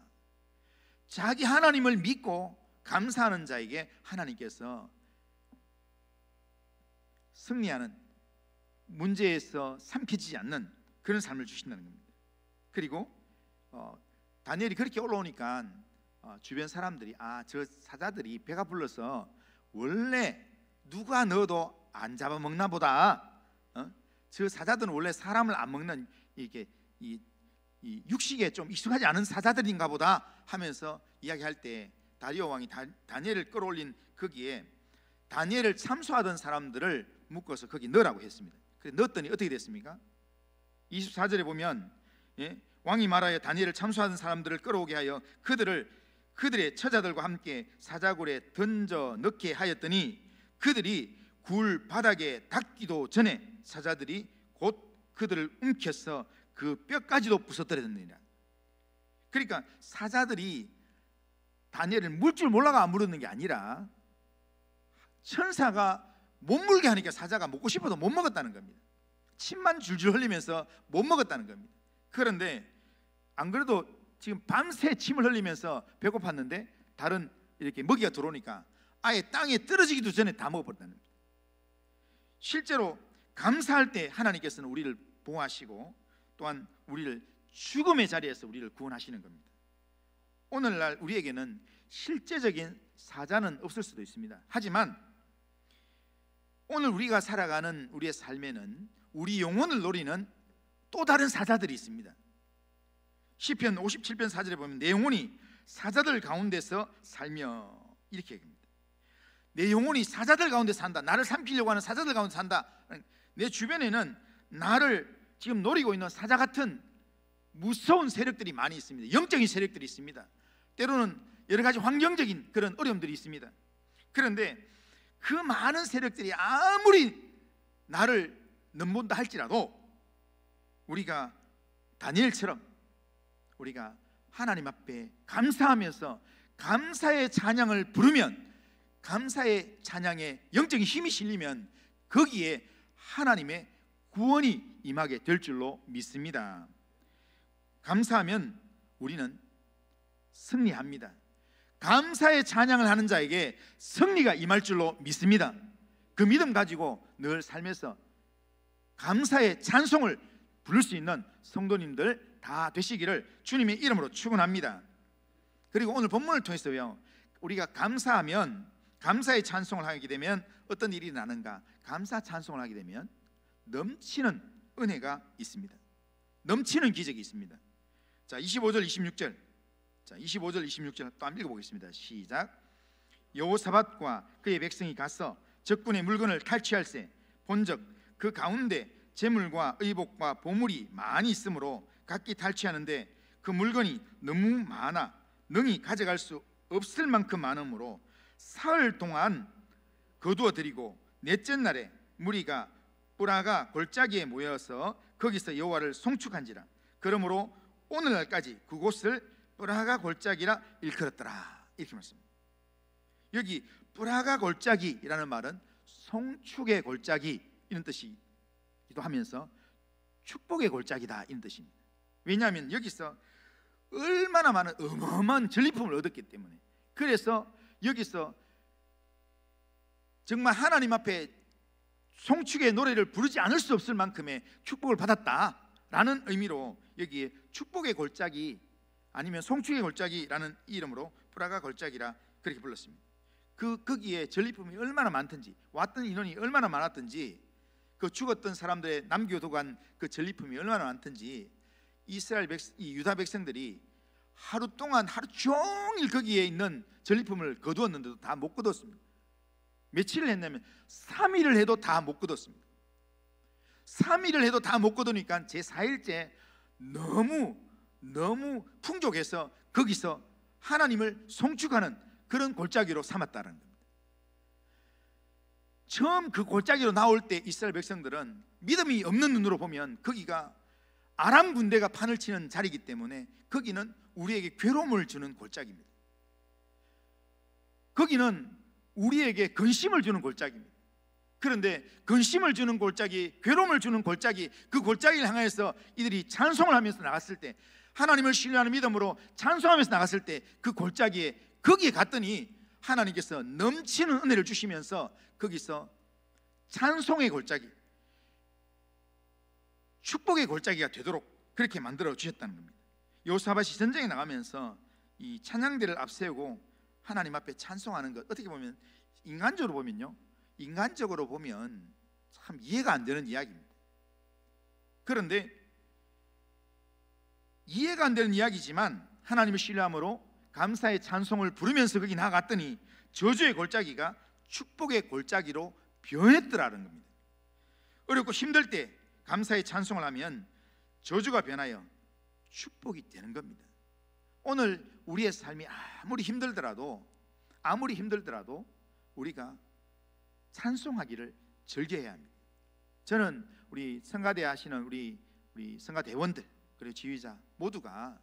자기 하나님을 믿고 감사하는 자에게 하나님께서 승리하는, 문제에서 삼켜지지 않는 그런 삶을 주신다는 겁니다. 그리고 다니엘이 그렇게 올라오니까 주변 사람들이 저 사자들이 배가 불러서 원래 누가 넣어도 안 잡아먹나 보다, 저 사자들은 원래 사람을 안 먹는 이렇게 이 육식에 좀 익숙하지 않은 사자들인가 보다 하면서 이야기할 때 다리오 왕이 다니엘을 끌어올린 거기에 다니엘을 참소하던 사람들을 묶어서 거기 넣으라고 했습니다. 그래서 넣었더니 어떻게 됐습니까? 24절에 보면 왕이 말하여 다니엘을 참소하던 사람들을 끌어오게 하여 그들의 처자들과 함께 사자굴에 던져 넣게 하였더니 그들이 굴 바닥에 닿기도 전에 사자들이 곧 그들을 움켜서 그 뼈까지도 부서뜨렸느니라. 그러니까 사자들이 다니엘을 물 줄 몰라가 안 물었는 게 아니라 천사가 못 물게 하니까 사자가 먹고 싶어도 못 먹었다는 겁니다. 침만 줄줄 흘리면서 못 먹었다는 겁니다. 그런데 안 그래도 지금 밤새 침을 흘리면서 배고팠는데 다른 이렇게 먹이가 들어오니까 아예 땅에 떨어지기도 전에 다 먹어버렸다는 겁니다. 실제로 감사할 때 하나님께서는 우리를 보호하시고 또한 우리를 죽음의 자리에서 우리를 구원하시는 겁니다. 오늘날 우리에게는 실제적인 사자는 없을 수도 있습니다. 하지만 오늘 우리가 살아가는 우리의 삶에는 우리 영혼을 노리는 또 다른 사자들이 있습니다. 시편 57편 4절에 보면 내 영혼이 사자들 가운데서 살며 이렇게 얘기합니다. 내 영혼이 사자들 가운데 산다. 나를 삼키려고 하는 사자들 가운데 산다. 내 주변에는 나를 지금 노리고 있는 사자 같은 무서운 세력들이 많이 있습니다. 영적인 세력들이 있습니다. 때로는 여러 가지 환경적인 그런 어려움들이 있습니다. 그런데 그 많은 세력들이 아무리 나를 넘본다 할지라도 우리가 다니엘처럼 우리가 하나님 앞에 감사하면서 감사의 찬양을 부르면, 감사의 찬양에 영적인 힘이 실리면 거기에 하나님의 구원이 임하게 될 줄로 믿습니다. 감사하면 우리는 승리합니다. 감사의 찬양을 하는 자에게 승리가 임할 줄로 믿습니다. 그 믿음 가지고 늘 삶에서 감사의 찬송을 부를 수 있는 성도님들 다 되시기를 주님의 이름으로 축원합니다. 그리고 오늘 본문을 통해서요, 우리가 감사하면, 감사의 찬송을 하게 되면 어떤 일이 나는가? 감사 찬송을 하게 되면 넘치는 은혜가 있습니다. 넘치는 기적이 있습니다. 자, 25절 26절. 자, 25절 26절 또 한번 읽어보겠습니다. 시작. 여호사밧과 그의 백성이 가서 적군의 물건을 탈취할세 본즉 그 가운데 재물과 의복과 보물이 많이 있으므로 각기 탈취하는데 그 물건이 너무 많아 능히 가져갈 수 없을 만큼 많으므로 사흘 동안 거두어 드리고 넷째 날에 무리가 뿔아가 골짜기에 모여서 거기서 여호와를 송축한지라. 그러므로 오늘날까지 그곳을 뿔아가 골짜기라 일컬었더라. 이렇게 말씀합니다. 여기 뿔아가 골짜기라는 말은 송축의 골짜기 이런 뜻이기도 하면서 축복의 골짜기다 이런 뜻입니다. 왜냐하면 여기서 얼마나 많은 어마어마한 전리품을 얻었기 때문에, 그래서 여기서 정말 하나님 앞에 송축의 노래를 부르지 않을 수 없을 만큼의 축복을 받았다라는 의미로 여기에 축복의 골짜기 아니면 송축의 골짜기라는 이름으로 뿔아가 골짜기라 그렇게 불렀습니다. 거기에 전리품이 얼마나 많든지, 왔던 인원이 얼마나 많았든지, 그 죽었던 사람들의 남겨두고 간 그 전리품이 얼마나 많든지 이 유다 백성들이 하루 동안 하루 종일 거기에 있는 전리품을 거두었는데도 다 못 거두었습니다. 며칠을 했냐면 3일을 해도 다 못 거뒀습니다. 3일을 해도 다 못 거두니까 제4일째 너무 풍족해서 거기서 하나님을 송축하는 그런 골짜기로 삼았다는 겁니다. 처음 그 골짜기로 나올 때 이스라엘 백성들은 믿음이 없는 눈으로 보면 거기가 아람 군대가 판을 치는 자리이기 때문에 거기는 우리에게 괴로움을 주는 골짜기입니다. 거기는 우리에게 근심을 주는 골짜기입니다. 그런데 근심을 주는 골짜기, 괴로움을 주는 골짜기, 그 골짜기를 향해서 이들이 찬송을 하면서 나갔을 때, 하나님을 신뢰하는 믿음으로 찬송하면서 나갔을 때 그 골짜기에 거기에 갔더니 하나님께서 넘치는 은혜를 주시면서 거기서 찬송의 골짜기, 축복의 골짜기가 되도록 그렇게 만들어 주셨다는 겁니다. 여호사밧이 전쟁에 나가면서 이 찬양대를 앞세우고 하나님 앞에 찬송하는 것, 어떻게 보면 인간적으로 보면 참 이해가 안 되는 이야기입니다. 그런데 이해가 안 되는 이야기지만 하나님을 신뢰함으로 감사의 찬송을 부르면서 거기 나갔더니 저주의 골짜기가 축복의 골짜기로 변했더라는 겁니다. 어렵고 힘들 때 감사의 찬송을 하면 저주가 변하여 축복이 되는 겁니다. 오늘 우리의 삶이 아무리 힘들더라도 우리가 찬송하기를 즐겨야 합니다. 저는 우리 성가대 하시는 우리 성가대원들 그리고 지휘자 모두가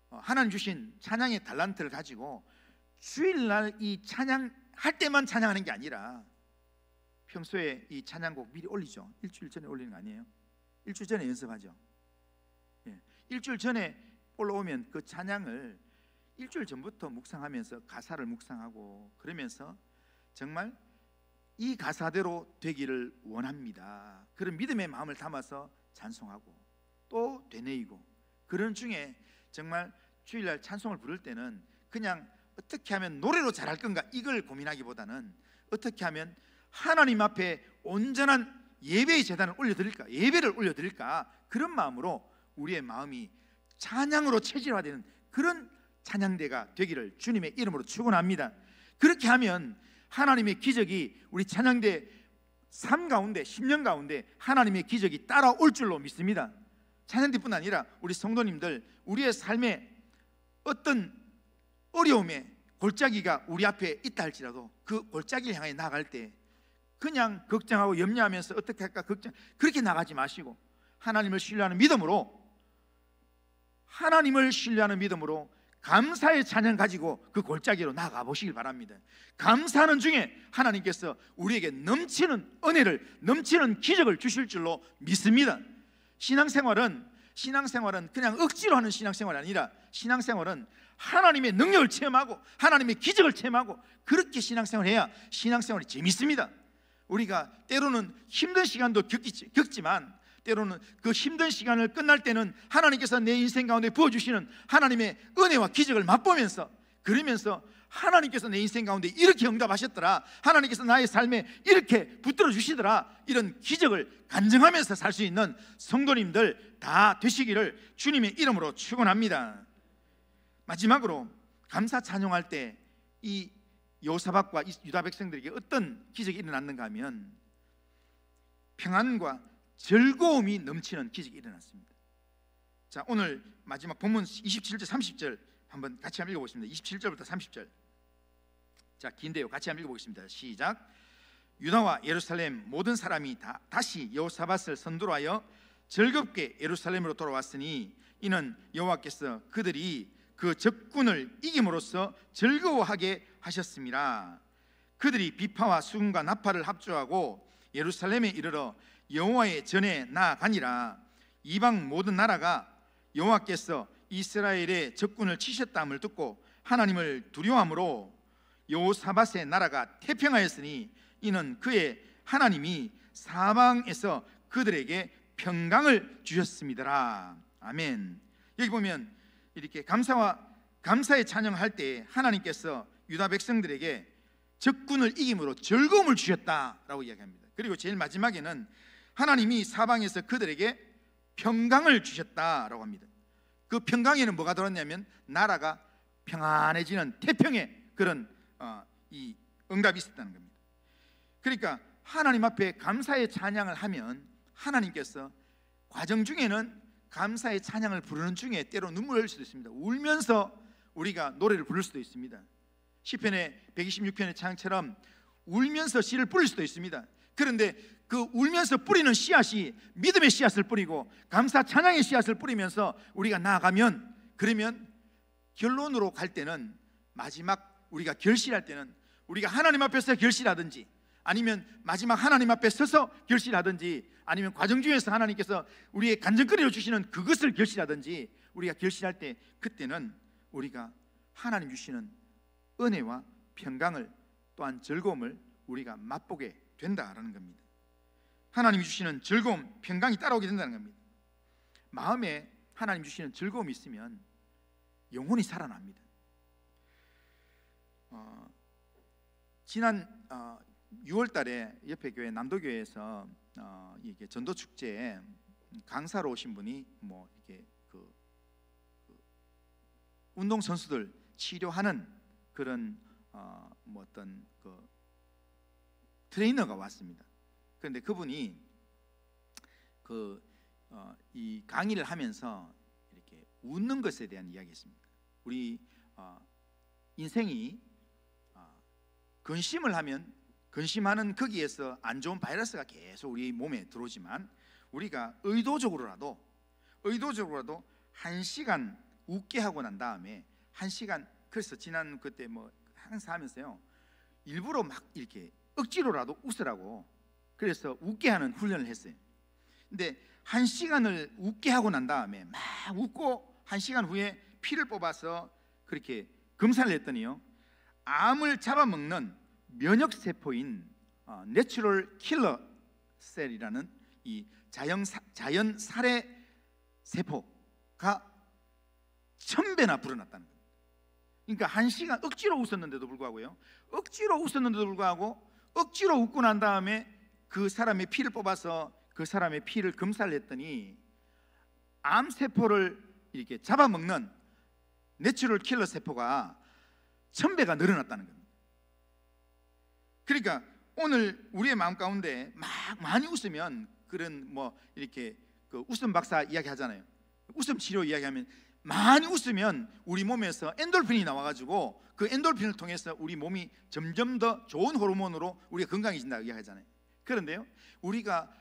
하나님 주신 찬양의 달란트를 가지고 주일날 이 찬양할 때만 찬양하는 게 아니라 평소에 이 찬양곡 미리 올리죠. 일주일 전에 올리는 거 아니에요? 일주일 전에 연습하죠. 일주일 전에 올라오면 그 찬양을 일주일 전부터 묵상하면서 가사를 묵상하고 그러면서 정말 이 가사대로 되기를 원합니다. 그런 믿음의 마음을 담아서 찬송하고 또 되뇌이고, 그런 중에 정말 주일날 찬송을 부를 때는 그냥 어떻게 하면 노래로 잘할 건가 이걸 고민하기보다는 어떻게 하면 하나님 앞에 온전한 예배의 제단을 올려드릴까, 예배를 올려드릴까, 그런 마음으로 우리의 마음이 찬양으로 체질화되는 그런 찬양대가 되기를 주님의 이름으로 축원합니다. 그렇게 하면 하나님의 기적이 우리 찬양대 삶 가운데 10년 가운데 하나님의 기적이 따라올 줄로 믿습니다. 찬양대뿐 아니라 우리 성도님들, 우리의 삶에 어떤 어려움에 골짜기가 우리 앞에 있다 할지라도 그 골짜기를 향해 나아갈 때 그냥 걱정하고 염려하면서 어떻게 할까 그렇게 나가지 마시고 하나님을 신뢰하는 믿음으로 감사의 찬양 가지고 그 골짜기로 나아가 보시길 바랍니다. 감사하는 중에 하나님께서 우리에게 넘치는 은혜를, 넘치는 기적을 주실 줄로 믿습니다. 신앙생활은 그냥 억지로 하는 신앙생활이 아니라 신앙생활은 하나님의 능력을 체험하고 하나님의 기적을 체험하고 그렇게 신앙생활을 해야 신앙생활이 재밌습니다. 우리가 때로는 힘든 시간도 겪지만 때로는 그 힘든 시간을 끝날 때는 하나님께서 내 인생 가운데 부어주시는 하나님의 은혜와 기적을 맛보면서, 그러면서 하나님께서 내 인생 가운데 이렇게 응답하셨더라, 하나님께서 나의 삶에 이렇게 붙들어 주시더라, 이런 기적을 간증하면서 살 수 있는 성도님들 다 되시기를 주님의 이름으로 축원합니다. 마지막으로 감사 찬송할 때 이 여호사밧과 유다 백성들에게 어떤 기적이 일어났는가 하면 평안과 즐거움이 넘치는 기적이 일어났습니다. 자, 오늘 마지막 본문 27절 30절 한번 같이 한번 읽어보겠습니다. 27절부터 30절. 자, 긴데요. 같이 한번 읽어보겠습니다. 시작. 유다와 예루살렘 모든 사람이 다시 여호사밧을 선두로 하여 즐겁게 예루살렘으로 돌아왔으니 이는 여호와께서 그들이 그 적군을 이김으로써 즐거워하게 하셨습니다. 그들이 비파와 수금과 나팔을 합주하고 예루살렘에 이르러 여호와의 전에 나아가니라. 이방 모든 나라가 여호와께서 이스라엘의 적군을 치셨다함을 듣고 하나님을 두려워함으로 여호사밧의 나라가 태평하였으니 이는 그의 하나님이 사방에서 그들에게 평강을 주셨습니다라. 아멘. 여기 보면 이렇게 감사의 찬양할 때 하나님께서 유다 백성들에게 적군을 이김으로 즐거움을 주셨다라고 이야기합니다. 그리고 제일 마지막에는 하나님이 사방에서 그들에게 평강을 주셨다라고 합니다. 그 평강에는 뭐가 들었냐면 나라가 평안해지는 태평의 그런 이 응답이 있었다는 겁니다. 그러니까 하나님 앞에 감사의 찬양을 하면 하나님께서 과정 중에는 감사의 찬양을 부르는 중에 때로 눈물을 흘릴 수도 있습니다. 울면서 우리가 노래를 부를 수도 있습니다. 시편의 126편의 찬양처럼 울면서 씨를 뿌릴 수도 있습니다. 그런데 그 울면서 뿌리는 씨앗이 믿음의 씨앗을 뿌리고 감사 찬양의 씨앗을 뿌리면서 우리가 나아가면, 그러면 결론으로 갈 때는, 마지막 우리가 결실할 때는, 우리가 하나님 앞에서 결실하든지 아니면 마지막 하나님 앞에 서서 결실하든지 아니면 과정 중에서 하나님께서 우리의 간증거리로 주시는 그것을 결실하든지, 우리가 결실할 때 그때는 우리가 하나님 주시는 은혜와 평강을, 또한 즐거움을 우리가 맛보게 된다라는 겁니다. 하나님이 주시는 즐거움, 평강이 따라오게 된다는 겁니다. 마음에 하나님 주시는 즐거움이 있으면 영혼이 살아납니다. 지난 6월 달에 옆에 교회 남도교회에서 이게 전도 축제에 강사로 오신 분이 뭐 이렇게 그 운동 선수들 치료하는 그런 뭐 어떤 그 트레이너가 왔습니다. 그런데 그분이 이 강의를 하면서 이렇게 웃는 것에 대한 이야기했습니다. 우리 인생이 근심을 하면 근심하는 거기에서 안 좋은 바이러스가 계속 우리 몸에 들어오지만, 우리가 의도적으로라도 1시간 웃게 하고 난 다음에 1시간, 그래서 지난 그때 뭐 항상 하면서요, 일부러 막 이렇게 억지로라도 웃으라고 그래서 웃게 하는 훈련을 했어요. 근데 1시간을 웃게 하고 난 다음에 막 웃고 1시간 후에 피를 뽑아서 그렇게 검사를 했더니요, 암을 잡아먹는 면역 세포인 내추럴 킬러 셀이라는 이 자연 살해 세포가 1000배나 불어났다는 거예요. 그러니까 1시간 억지로 웃었는데도 불구하고요, 억지로 웃고 난 다음에 그 사람의 피를 뽑아서 그 사람의 피를 검사를 했더니 암 세포를 이렇게 잡아먹는 내추럴 킬러 세포가 1000배가 늘어났다는 겁니다. 그러니까 오늘 우리의 마음 가운데 막 많이 웃으면, 그런 뭐 이렇게 그 웃음 박사 이야기 하잖아요. 웃음 치료 이야기하면, 많이 웃으면 우리 몸에서 엔돌핀이 나와가지고 그 엔돌핀을 통해서 우리 몸이 점점 더 좋은 호르몬으로 우리가 건강해진다고 이야기하잖아요. 그런데요, 우리가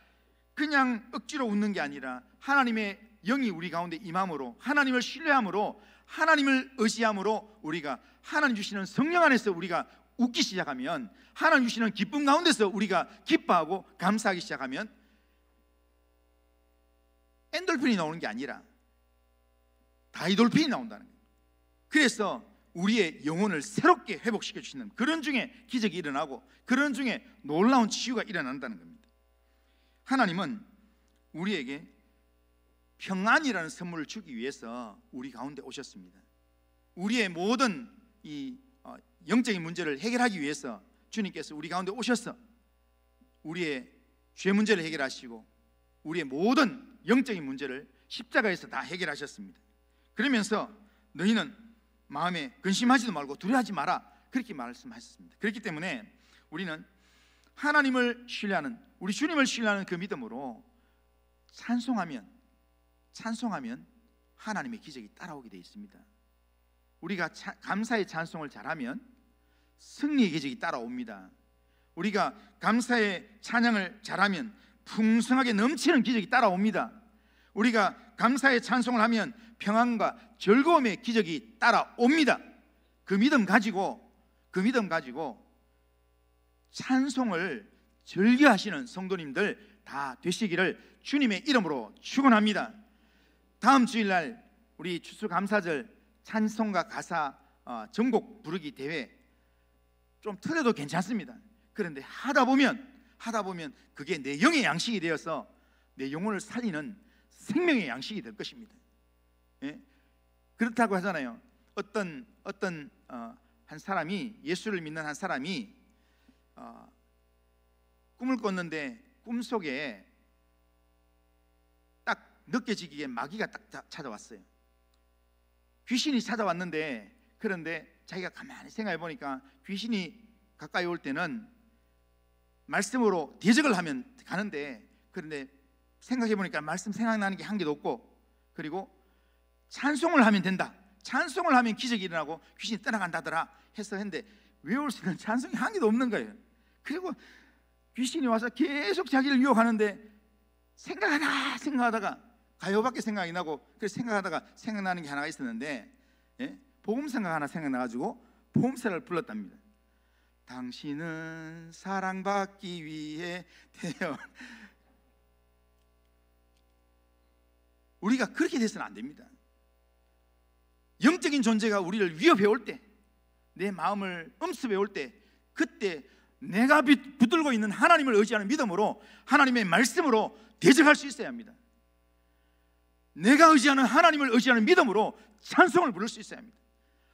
그냥 억지로 웃는 게 아니라 하나님의 영이 우리 가운데 임함으로, 하나님을 신뢰함으로, 하나님을 의지함으로, 우리가 하나님 주시는 성령 안에서 우리가 웃기 시작하면, 하나님 주시는 기쁨 가운데서 우리가 기뻐하고 감사하기 시작하면, 엔돌핀이 나오는 게 아니라 다이돌핀이 나온다는 거예요. 그래서 우리의 영혼을 새롭게 회복시켜 주시는, 그런 중에 기적이 일어나고 그런 중에 놀라운 치유가 일어난다는 겁니다. 하나님은 우리에게 평안이라는 선물을 주기 위해서 우리 가운데 오셨습니다. 우리의 모든 이 영적인 문제를 해결하기 위해서 주님께서 우리 가운데 오셔서 우리의 죄 문제를 해결하시고 우리의 모든 영적인 문제를 십자가에서 다 해결하셨습니다. 그러면서 너희는 마음에 근심하지도 말고 두려워하지 마라, 그렇게 말씀하셨습니다. 그렇기 때문에 우리는 하나님을 신뢰하는, 우리 주님을 신뢰하는 그 믿음으로 찬송하면 하나님의 기적이 따라오게 되어 있습니다. 우리가 감사의 찬송을 잘하면 승리의 기적이 따라옵니다. 우리가 감사의 찬양을 잘하면 풍성하게 넘치는 기적이 따라옵니다. 우리가 감사의 찬송을 하면 평안과 즐거움의 기적이 따라옵니다. 그 믿음 가지고 찬송을 즐겨하시는 성도님들 다 되시기를 주님의 이름으로 축원합니다. 다음 주일날 우리 추수감사절 찬송가 가사 전곡 부르기 대회 좀 틀어도 괜찮습니다. 그런데 하다 보면 그게 내 영의 양식이 되어서 내 영혼을 살리는 생명의 양식이 될 것입니다. 예? 그렇다고 하잖아요. 어떤 한 사람이, 예수를 믿는 한 사람이 꿈을 꿨는데 꿈속에 딱 느껴지기에 마귀가 딱 찾아왔어요. 귀신이 찾아왔는데, 그런데 자기가 가만히 생각해 보니까 귀신이 가까이 올 때는 말씀으로 대적을 하면 가는데, 그런데 생각해 보니까 말씀 생각나는 게 한 개도 없고, 그리고 찬송을 하면 된다, 찬송을 하면 기적이 일어나고 귀신이 떠나간다더라 해서 했는데 외울 수 있는 찬송이 한 개도 없는 거예요. 그리고 귀신이 와서 계속 자기를 유혹하는데 생각하다가 가요밖에 생각이 나고, 그래서 생각하다가 생각나는 게 하나가 있었는데, 복음성가 하나 생각나가지고 복음서를 불렀답니다. 당신은 사랑받기 위해 태어난, 우리가 그렇게 돼서는 안 됩니다. 영적인 존재가 우리를 위협해 올 때, 내 마음을 엄습해 올 때, 그때 내가 붙들고 있는 하나님을 의지하는 믿음으로, 하나님의 말씀으로 대적할 수 있어야 합니다. 내가 의지하는 하나님을 의지하는 믿음으로 찬송을 부를 수 있어야 합니다.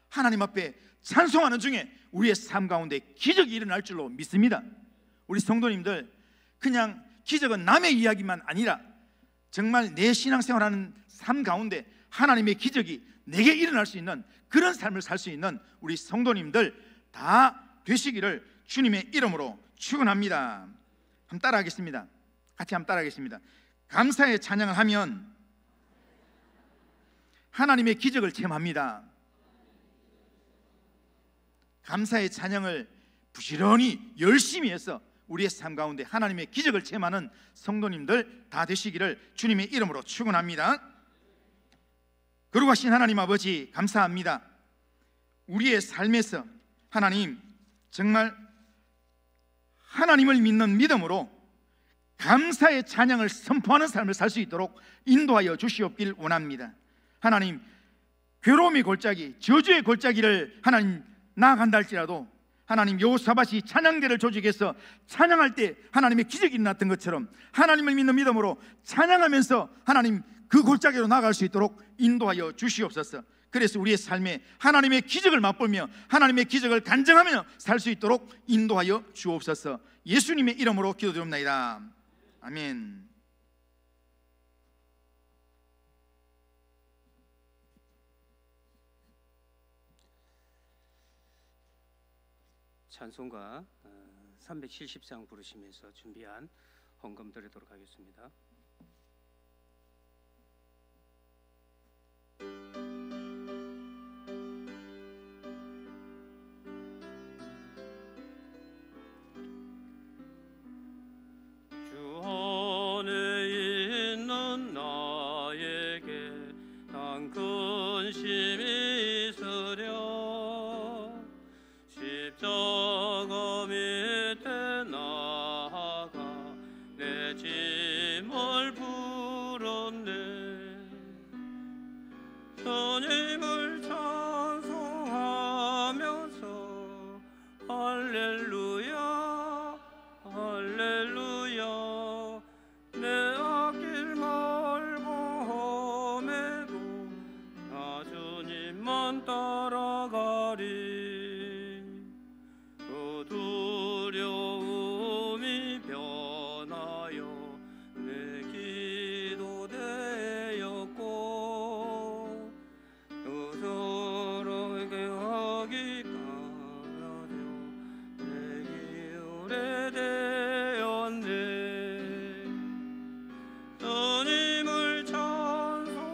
하나님 앞에 찬송하는 중에 우리의 삶 가운데 기적이 일어날 줄로 믿습니다. 우리 성도님들, 그냥 기적은 남의 이야기만 아니라 정말 내 신앙생활하는 삶 가운데 하나님의 기적이 내게 일어날 수 있는 그런 삶을 살 수 있는 우리 성도님들 다 되시기를 주님의 이름으로 축원합니다. 한번 따라하겠습니다. 같이 한번 따라하겠습니다. 감사의 찬양을 하면 하나님의 기적을 체험합니다. 감사의 찬양을 부지런히 열심히 해서 우리의 삶 가운데 하나님의 기적을 체험하는 성도님들 다 되시기를 주님의 이름으로 축원합니다. 거룩하신 하나님 아버지, 감사합니다. 우리의 삶에서 하나님, 정말 하나님을 믿는 믿음으로 감사의 찬양을 선포하는 삶을 살 수 있도록 인도하여 주시옵길 원합니다. 하나님, 괴로움의 골짜기, 저주의 골짜기를 하나님 나아간다 할지라도 하나님, 여호사밧이 찬양대를 조직해서 찬양할 때 하나님의 기적이 일어났던 것처럼 하나님을 믿는 믿음으로 찬양하면서 하나님 그 골짜기로 나아갈 수 있도록 인도하여 주시옵소서. 그래서 우리의 삶에 하나님의 기적을 맛보며 하나님의 기적을 간증하며 살 수 있도록 인도하여 주옵소서. 예수님의 이름으로 기도드립니다. 아멘. 찬송가 370장 부르시면서 준비한 헌금 드리도록 하겠습니다. 주 안에 있는 나에게 난 근심이 있으랴. 십자가 밑에 나아가 내 짐을 풀었네. 주님을 찬송하면서 할렐루야 할렐루야. 내 앞길 멀고 험해도 나 주님만 따라가리. 그 두려움이 변하여 내 기도 되었고 그 서로에게 하기까지 내 기울에 되었네. 주님을 찬송하면서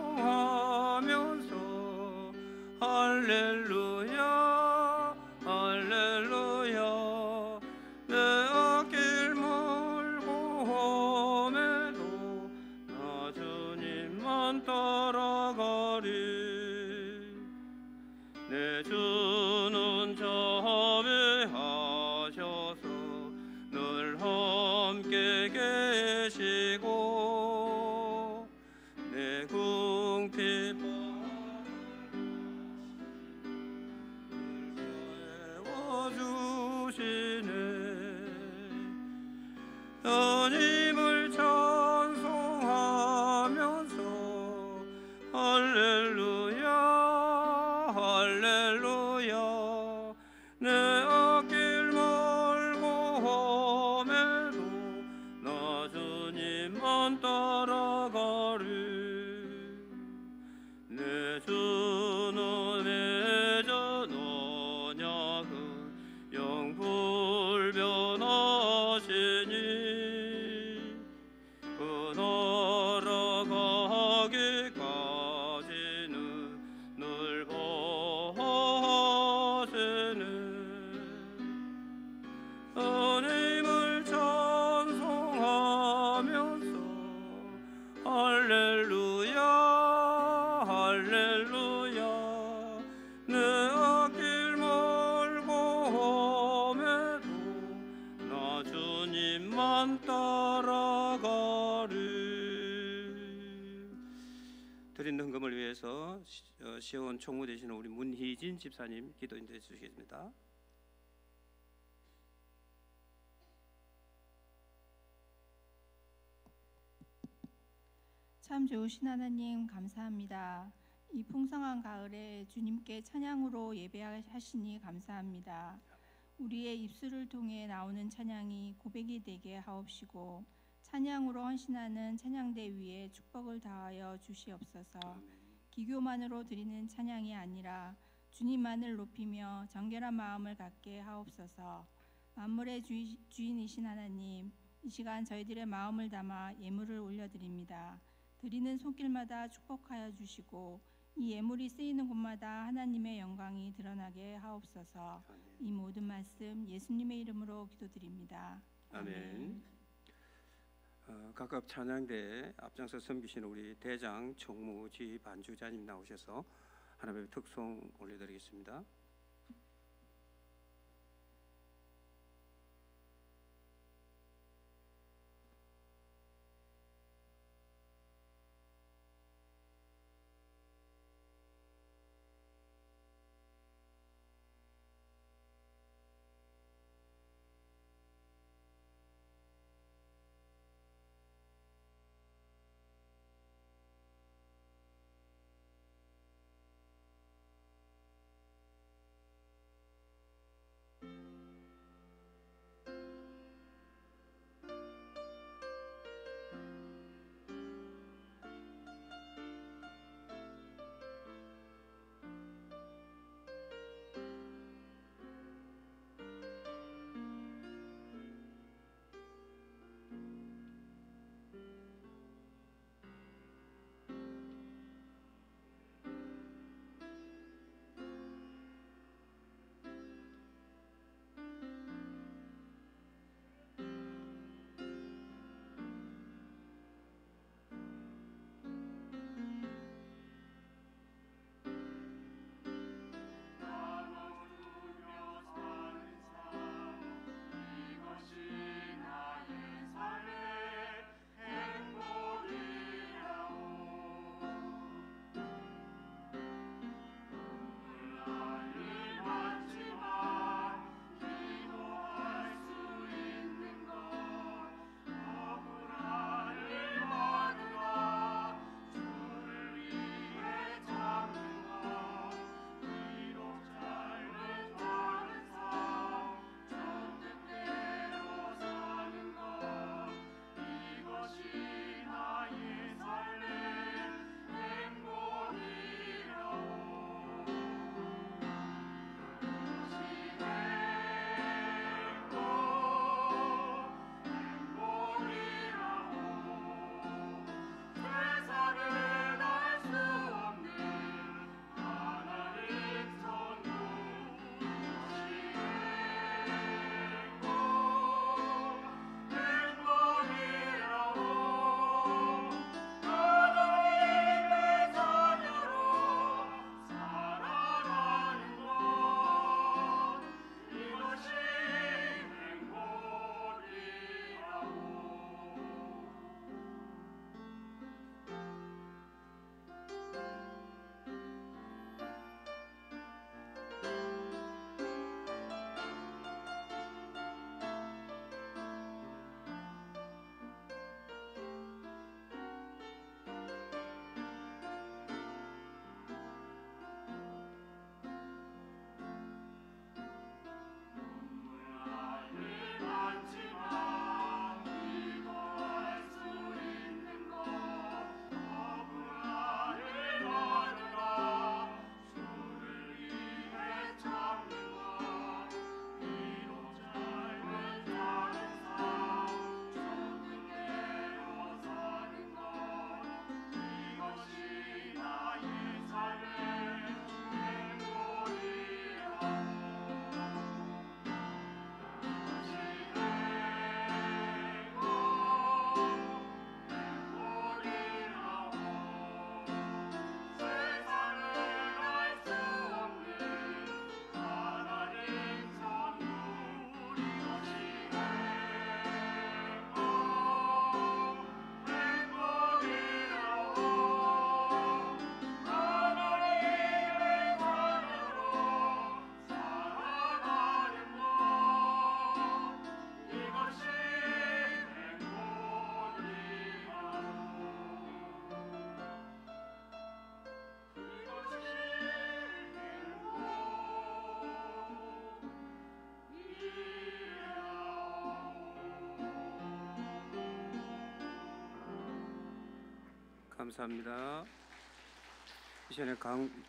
할렐루야 할렐루야. 내 앞길 멀고 험해도 나 주님만 따라가리. 내 주는 자비하셔서 늘 함께 계시고 내 궁핍 주시네. 주님을 찬송하면서 할렐루야 할렐루야. 내 앞길 멀고 험해도 나 주님만 따라가리. 내 주는 애전 언약은 영불변하시니 그 나라 가기까지는 늘 시원 총무 되시는 우리 문희진 집사님 기도 인도해 주시겠습니다. 참 좋으신 하나님 감사합니다. 이 풍성한 가을에 주님께 찬양으로 예배하시니 감사합니다. 우리의 입술을 통해 나오는 찬양이 고백이 되게 하옵시고 찬양으로 헌신하는 찬양대 위에 축복을 다하여 주시옵소서. 기교만으로 드리는 찬양이 아니라 주님만을 높이며 정결한 마음을 갖게 하옵소서. 만물의 주인이신 하나님, 이 시간 저희들의 마음을 담아 예물을 올려드립니다. 드리는 손길마다 축복하여 주시고 이 예물이 쓰이는 곳마다 하나님의 영광이 드러나게 하옵소서. 이 모든 말씀 예수님의 이름으로 기도드립니다. 아멘. 각각 찬양대에 앞장서 섬기시는 우리 대장 총무지 반주자님 나오셔서 하나님의 특송 올려드리겠습니다. 감사합니다. 이 시간에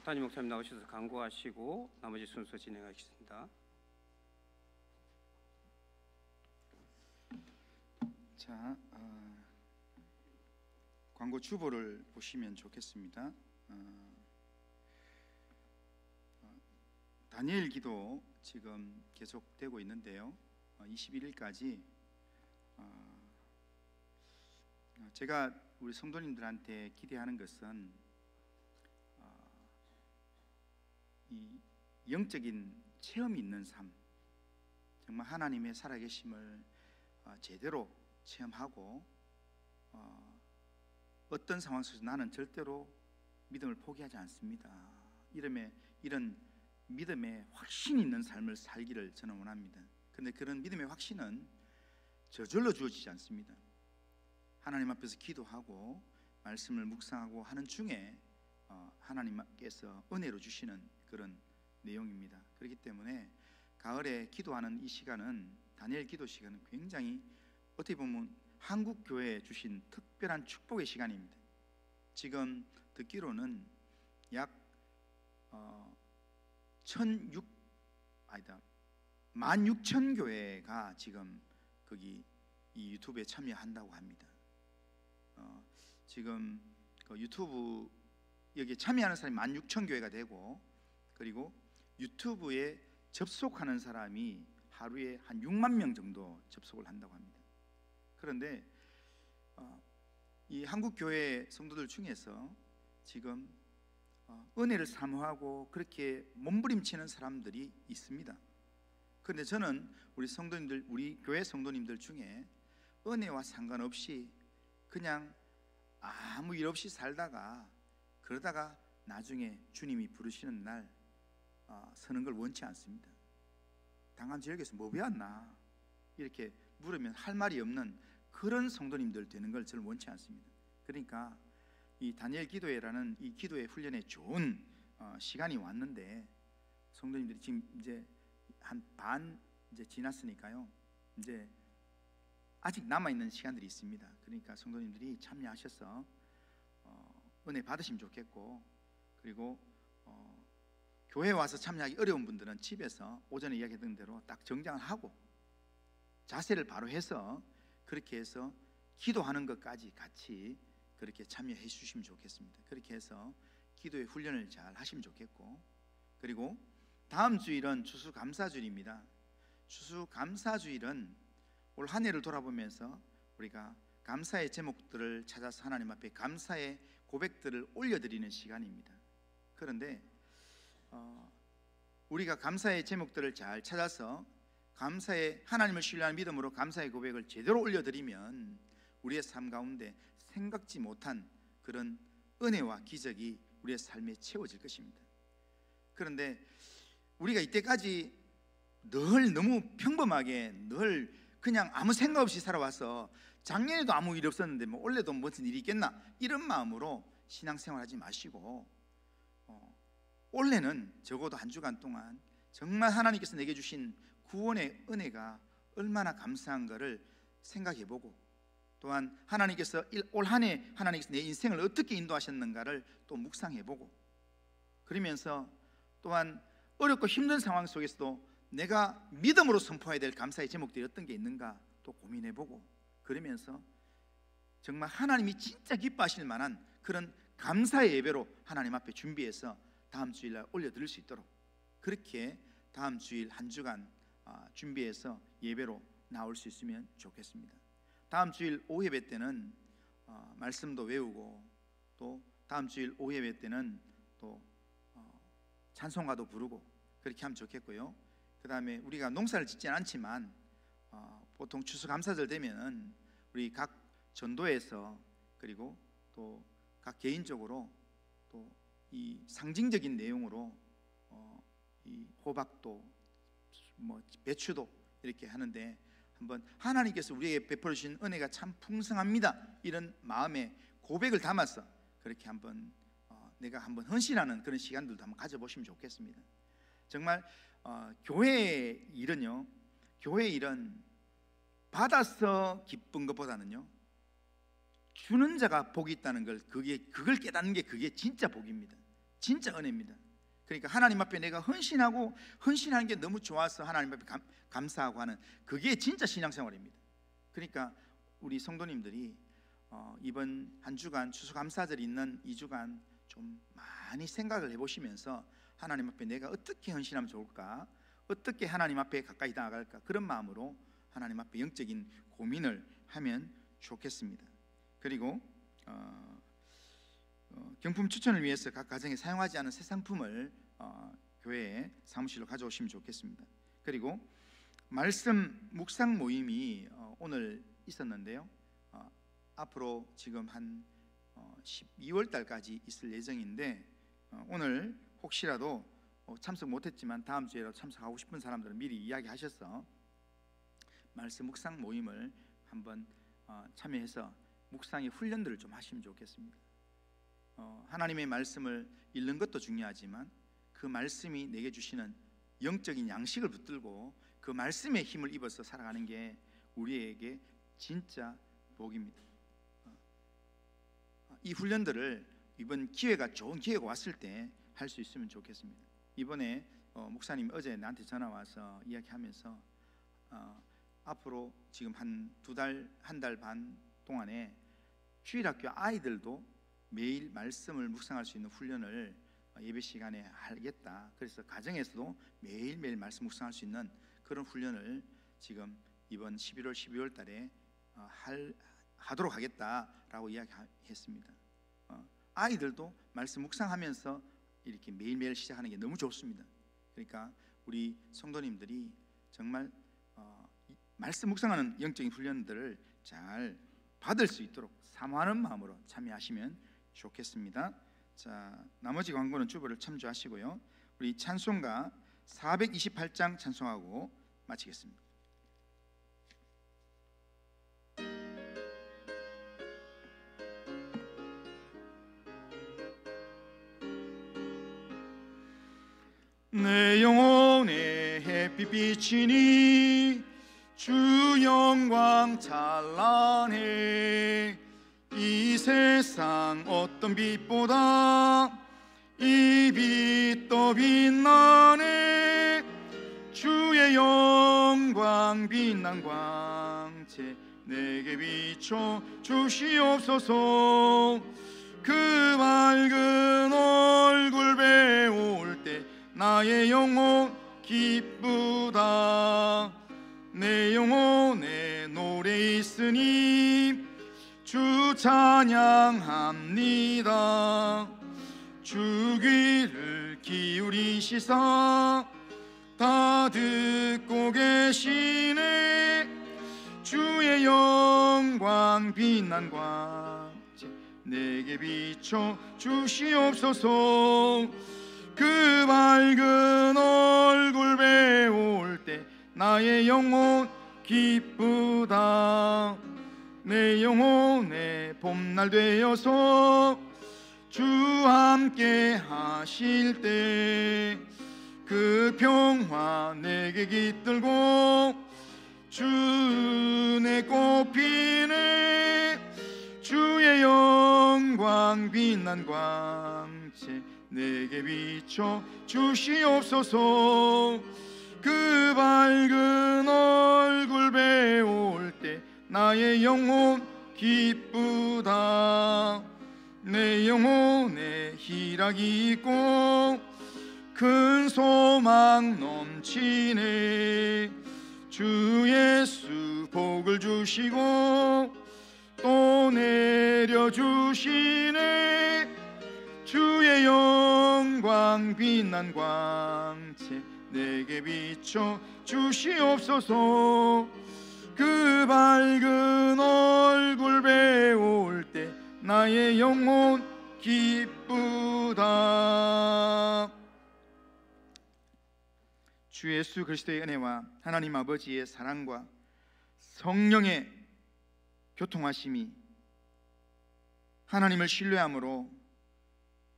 담임 목사님 나오셔서 강구하시고 나머지 순서 진행하겠습니다. 자, 광고 주보를 보시면 좋겠습니다. 다니엘 기도 지금 계속되고 있는데요. 21일까지 제가 우리 성도님들한테 기대하는 것은 이 영적인 체험이 있는 삶, 정말 하나님의 살아계심을 제대로 체험하고 어떤 상황 속에서 나는 절대로 믿음을 포기하지 않습니다. 이런 믿음에 확신이 있는 삶을 살기를 저는 원합니다. 그런데 그런 믿음의 확신은 저절로 주어지지 않습니다. 하나님 앞에서 기도하고 말씀을 묵상하고 하는 중에 하나님께서 은혜로 주시는 그런 내용입니다. 그렇기 때문에 가을에 기도하는 이 시간은, 다니엘 기도 시간은 굉장히 어떻게 보면 한국 교회에 주신 특별한 축복의 시간입니다. 지금 듣기로는 약 16,000교회가 지금 거기 이 유튜브에 참여한다고 합니다. 지금 그 유튜브 여기에 참여하는 사람이 16,000교회가 되고, 그리고 유튜브에 접속하는 사람이 하루에 한 6만 명 정도 접속을 한다고 합니다. 그런데 이 한국 교회 성도들 중에서 지금 은혜를 사모하고 그렇게 몸부림치는 사람들이 있습니다. 그런데 저는 우리 성도님들, 우리 교회 성도님들 중에 은혜와 상관없이 그냥 아무 일 없이 살다가 그러다가 나중에 주님이 부르시는 날 서는 걸 원치 않습니다. 당감지역에서 뭐 배웠나 이렇게 물으면 할 말이 없는 그런 성도님들 되는 걸 저는 원치 않습니다. 그러니까 이 다니엘 기도회라는 이 기도회 훈련에 좋은 시간이 왔는데, 성도님들이 지금 이제 한 반 이제 지났으니까요, 이제 아직 남아 있는 시간들이 있습니다. 그러니까 성도님들이 참여하셔서 은혜 받으시면 좋겠고, 그리고 교회 와서 참여하기 어려운 분들은 집에서 오전에 이야기했던 대로 딱 정장을 하고 자세를 바로 해서 그렇게 해서 기도하는 것까지 같이 그렇게 참여해 주시면 좋겠습니다. 그렇게 해서 기도의 훈련을 잘 하시면 좋겠고, 그리고 다음 주일은 추수감사주일입니다. 추수감사주일은 올 한 해를 돌아보면서 우리가 감사의 제목들을 찾아서 하나님 앞에 감사의 고백들을 올려드리는 시간입니다. 그런데 우리가 감사의 제목들을 잘 찾아서 감사의, 하나님을 신뢰하는 믿음으로 감사의 고백을 제대로 올려드리면 우리의 삶 가운데 생각지 못한 그런 은혜와 기적이 우리의 삶에 채워질 것입니다. 그런데 우리가 이때까지 늘 너무 평범하게 늘 그냥 아무 생각 없이 살아와서 작년에도 아무 일 없었는데 뭐 올해도 무슨 일이 있겠나 이런 마음으로 신앙생활하지 마시고 올해는 적어도 한 주간 동안 정말 하나님께서 내게 주신 구원의 은혜가 얼마나 감사한 것을 생각해보고, 또한 하나님께서 올 한 해 하나님께서 내 인생을 어떻게 인도하셨는가를 또 묵상해보고, 그러면서 또한 어렵고 힘든 상황 속에서도 내가 믿음으로 선포해야 될 감사의 제목들이 어떤 게 있는가 또 고민해보고, 그러면서 정말 하나님이 진짜 기뻐하실 만한 그런 감사의 예배로 하나님 앞에 준비해서 다음 주일날 올려드릴 수 있도록 그렇게 다음 주일 한 주간 준비해서 예배로 나올 수 있으면 좋겠습니다. 다음 주일 오후 예배 때는 말씀도 외우고, 또 다음 주일 오후 예배 때는 또 찬송가도 부르고 그렇게 하면 좋겠고요. 그 다음에 우리가 농사를 짓지는 않지만 보통 추수감사절 되면은 우리 각 전도에서, 그리고 또 각 개인적으로 또 이 상징적인 내용으로 이 호박도 뭐 배추도 이렇게 하는데, 한번 하나님께서 우리에게 베풀어 주신 은혜가 참 풍성합니다 이런 마음의 고백을 담아서 그렇게 한번 내가 한번 헌신하는 그런 시간들도 한번 가져보시면 좋겠습니다. 정말 교회 일은요, 교회 일은 받아서 기쁜 것보다는요 주는 자가 복이 있다는 걸 그걸 깨닫는 게 그게 진짜 복입니다. 진짜 은혜입니다. 그러니까 하나님 앞에 내가 헌신하는 게 너무 좋아서 하나님 앞에 감사하고 하는 그게 진짜 신앙생활입니다. 그러니까 우리 성도님들이 이번 한 주간 추수감사절이 있는 2주간 좀 많이 생각을 해보시면서 하나님 앞에 내가 어떻게 헌신하면 좋을까, 어떻게 하나님 앞에 가까이 나아갈까, 그런 마음으로 하나님 앞에 영적인 고민을 하면 좋겠습니다. 그리고 경품 추천을 위해서 각 가정에 사용하지 않은 새 상품을 교회에 사무실로 가져오시면 좋겠습니다. 그리고 말씀 묵상 모임이 오늘 있었는데요, 앞으로 지금 한 12월 달까지 있을 예정인데, 오늘 혹시라도 참석 못했지만 다음 주에라도 참석하고 싶은 사람들은 미리 이야기하셔서 말씀 묵상 모임을 한번 참여해서 묵상의 훈련들을 좀 하시면 좋겠습니다. 하나님의 말씀을 읽는 것도 중요하지만 그 말씀이 내게 주시는 영적인 양식을 붙들고 그 말씀의 힘을 입어서 살아가는 게 우리에게 진짜 복입니다. 이 훈련들을 이번 좋은 기회가 왔을 때 할 수 있으면 좋겠습니다. 이번에 목사님 어제 나한테 전화 와서 이야기하면서 앞으로 지금 한 달 반 동안에 주일학교 아이들도 매일 말씀을 묵상할 수 있는 훈련을 예배 시간에 하겠다. 그래서 가정에서도 매일매일 말씀 묵상할 수 있는 그런 훈련을 지금 이번 11월 12월 달에 하도록 하겠다라고 이야기했습니다. 아이들도 말씀 묵상하면서 이렇게 매일매일 시작하는 게 너무 좋습니다. 그러니까 우리 성도님들이 정말 말씀 묵상하는 영적인 훈련들을 잘 받을 수 있도록 사모하는 마음으로 참여하시면 좋겠습니다. 자, 나머지 광고는 주보를 참조하시고요. 우리 찬송가 428장 찬송하고 마치겠습니다. 내 영혼에 햇빛 비치니 주 영광 찬란해. 이 세상 어떤 빛보다 이 빛 더 빛나네. 주의 영광 빛난 광채 내게 비춰 주시옵소서. 그 밝은 얼굴 배울 때 나의 영혼 기쁘다. 내 영혼에 노래 있으니 주 찬양합니다. 주 귀를 기울이시사 다 듣고 계시네. 주의 영광 빛난 광채 내게 비춰 주시옵소서. 그 밝은 얼굴 배울 때 나의 영혼 기쁘다. 내 영혼의 봄날 되어서 주 함께 하실 때 그 평화 내게 깃들고 주 내 꽃피네. 주의 영광 빛난 광채 내게 비춰 주시옵소서. 그 밝은 얼굴 배울 때 나의 영혼 기쁘다. 내 영혼에 희락이 있고 큰 소망 넘치네. 주 예수 복을 주시고 또 내려주시네. 주의 영광 빛난 광채 내게 비춰 주시옵소서. 그 밝은 얼굴 배울 때 나의 영혼 기쁘다. 주 예수 그리스도의 은혜와 하나님 아버지의 사랑과 성령의 교통하심이 하나님을 신뢰함으로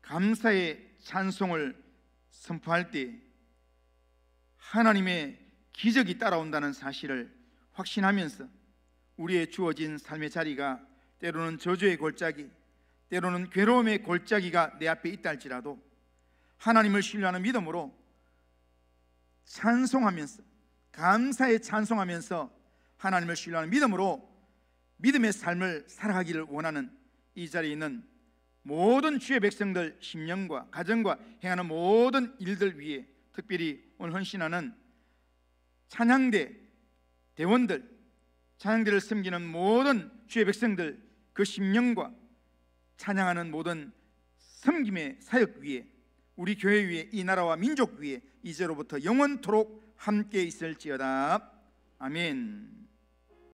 감사의 찬송을 선포할 때 하나님의 기적이 따라온다는 사실을 확신하면서 우리의 주어진 삶의 자리가 때로는 저주의 골짜기, 때로는 괴로움의 골짜기가 내 앞에 있다 할지라도 하나님을 신뢰하는 믿음으로 찬송하면서, 감사에 찬송하면서 하나님을 신뢰하는 믿음으로 믿음의 삶을 살아가기를 원하는 이 자리에 있는 모든 주의 백성들 심령과 가정과 행하는 모든 일들 위해, 특별히 오늘 헌신하는 찬양대 대원들, 찬양대를 섬기는 모든 주의 백성들, 그 심령과 찬양하는 모든 섬김의 사역 위에, 우리 교회 위에, 이 나라와 민족 위에 이제로부터 영원토록 함께 있을지어다. 아멘.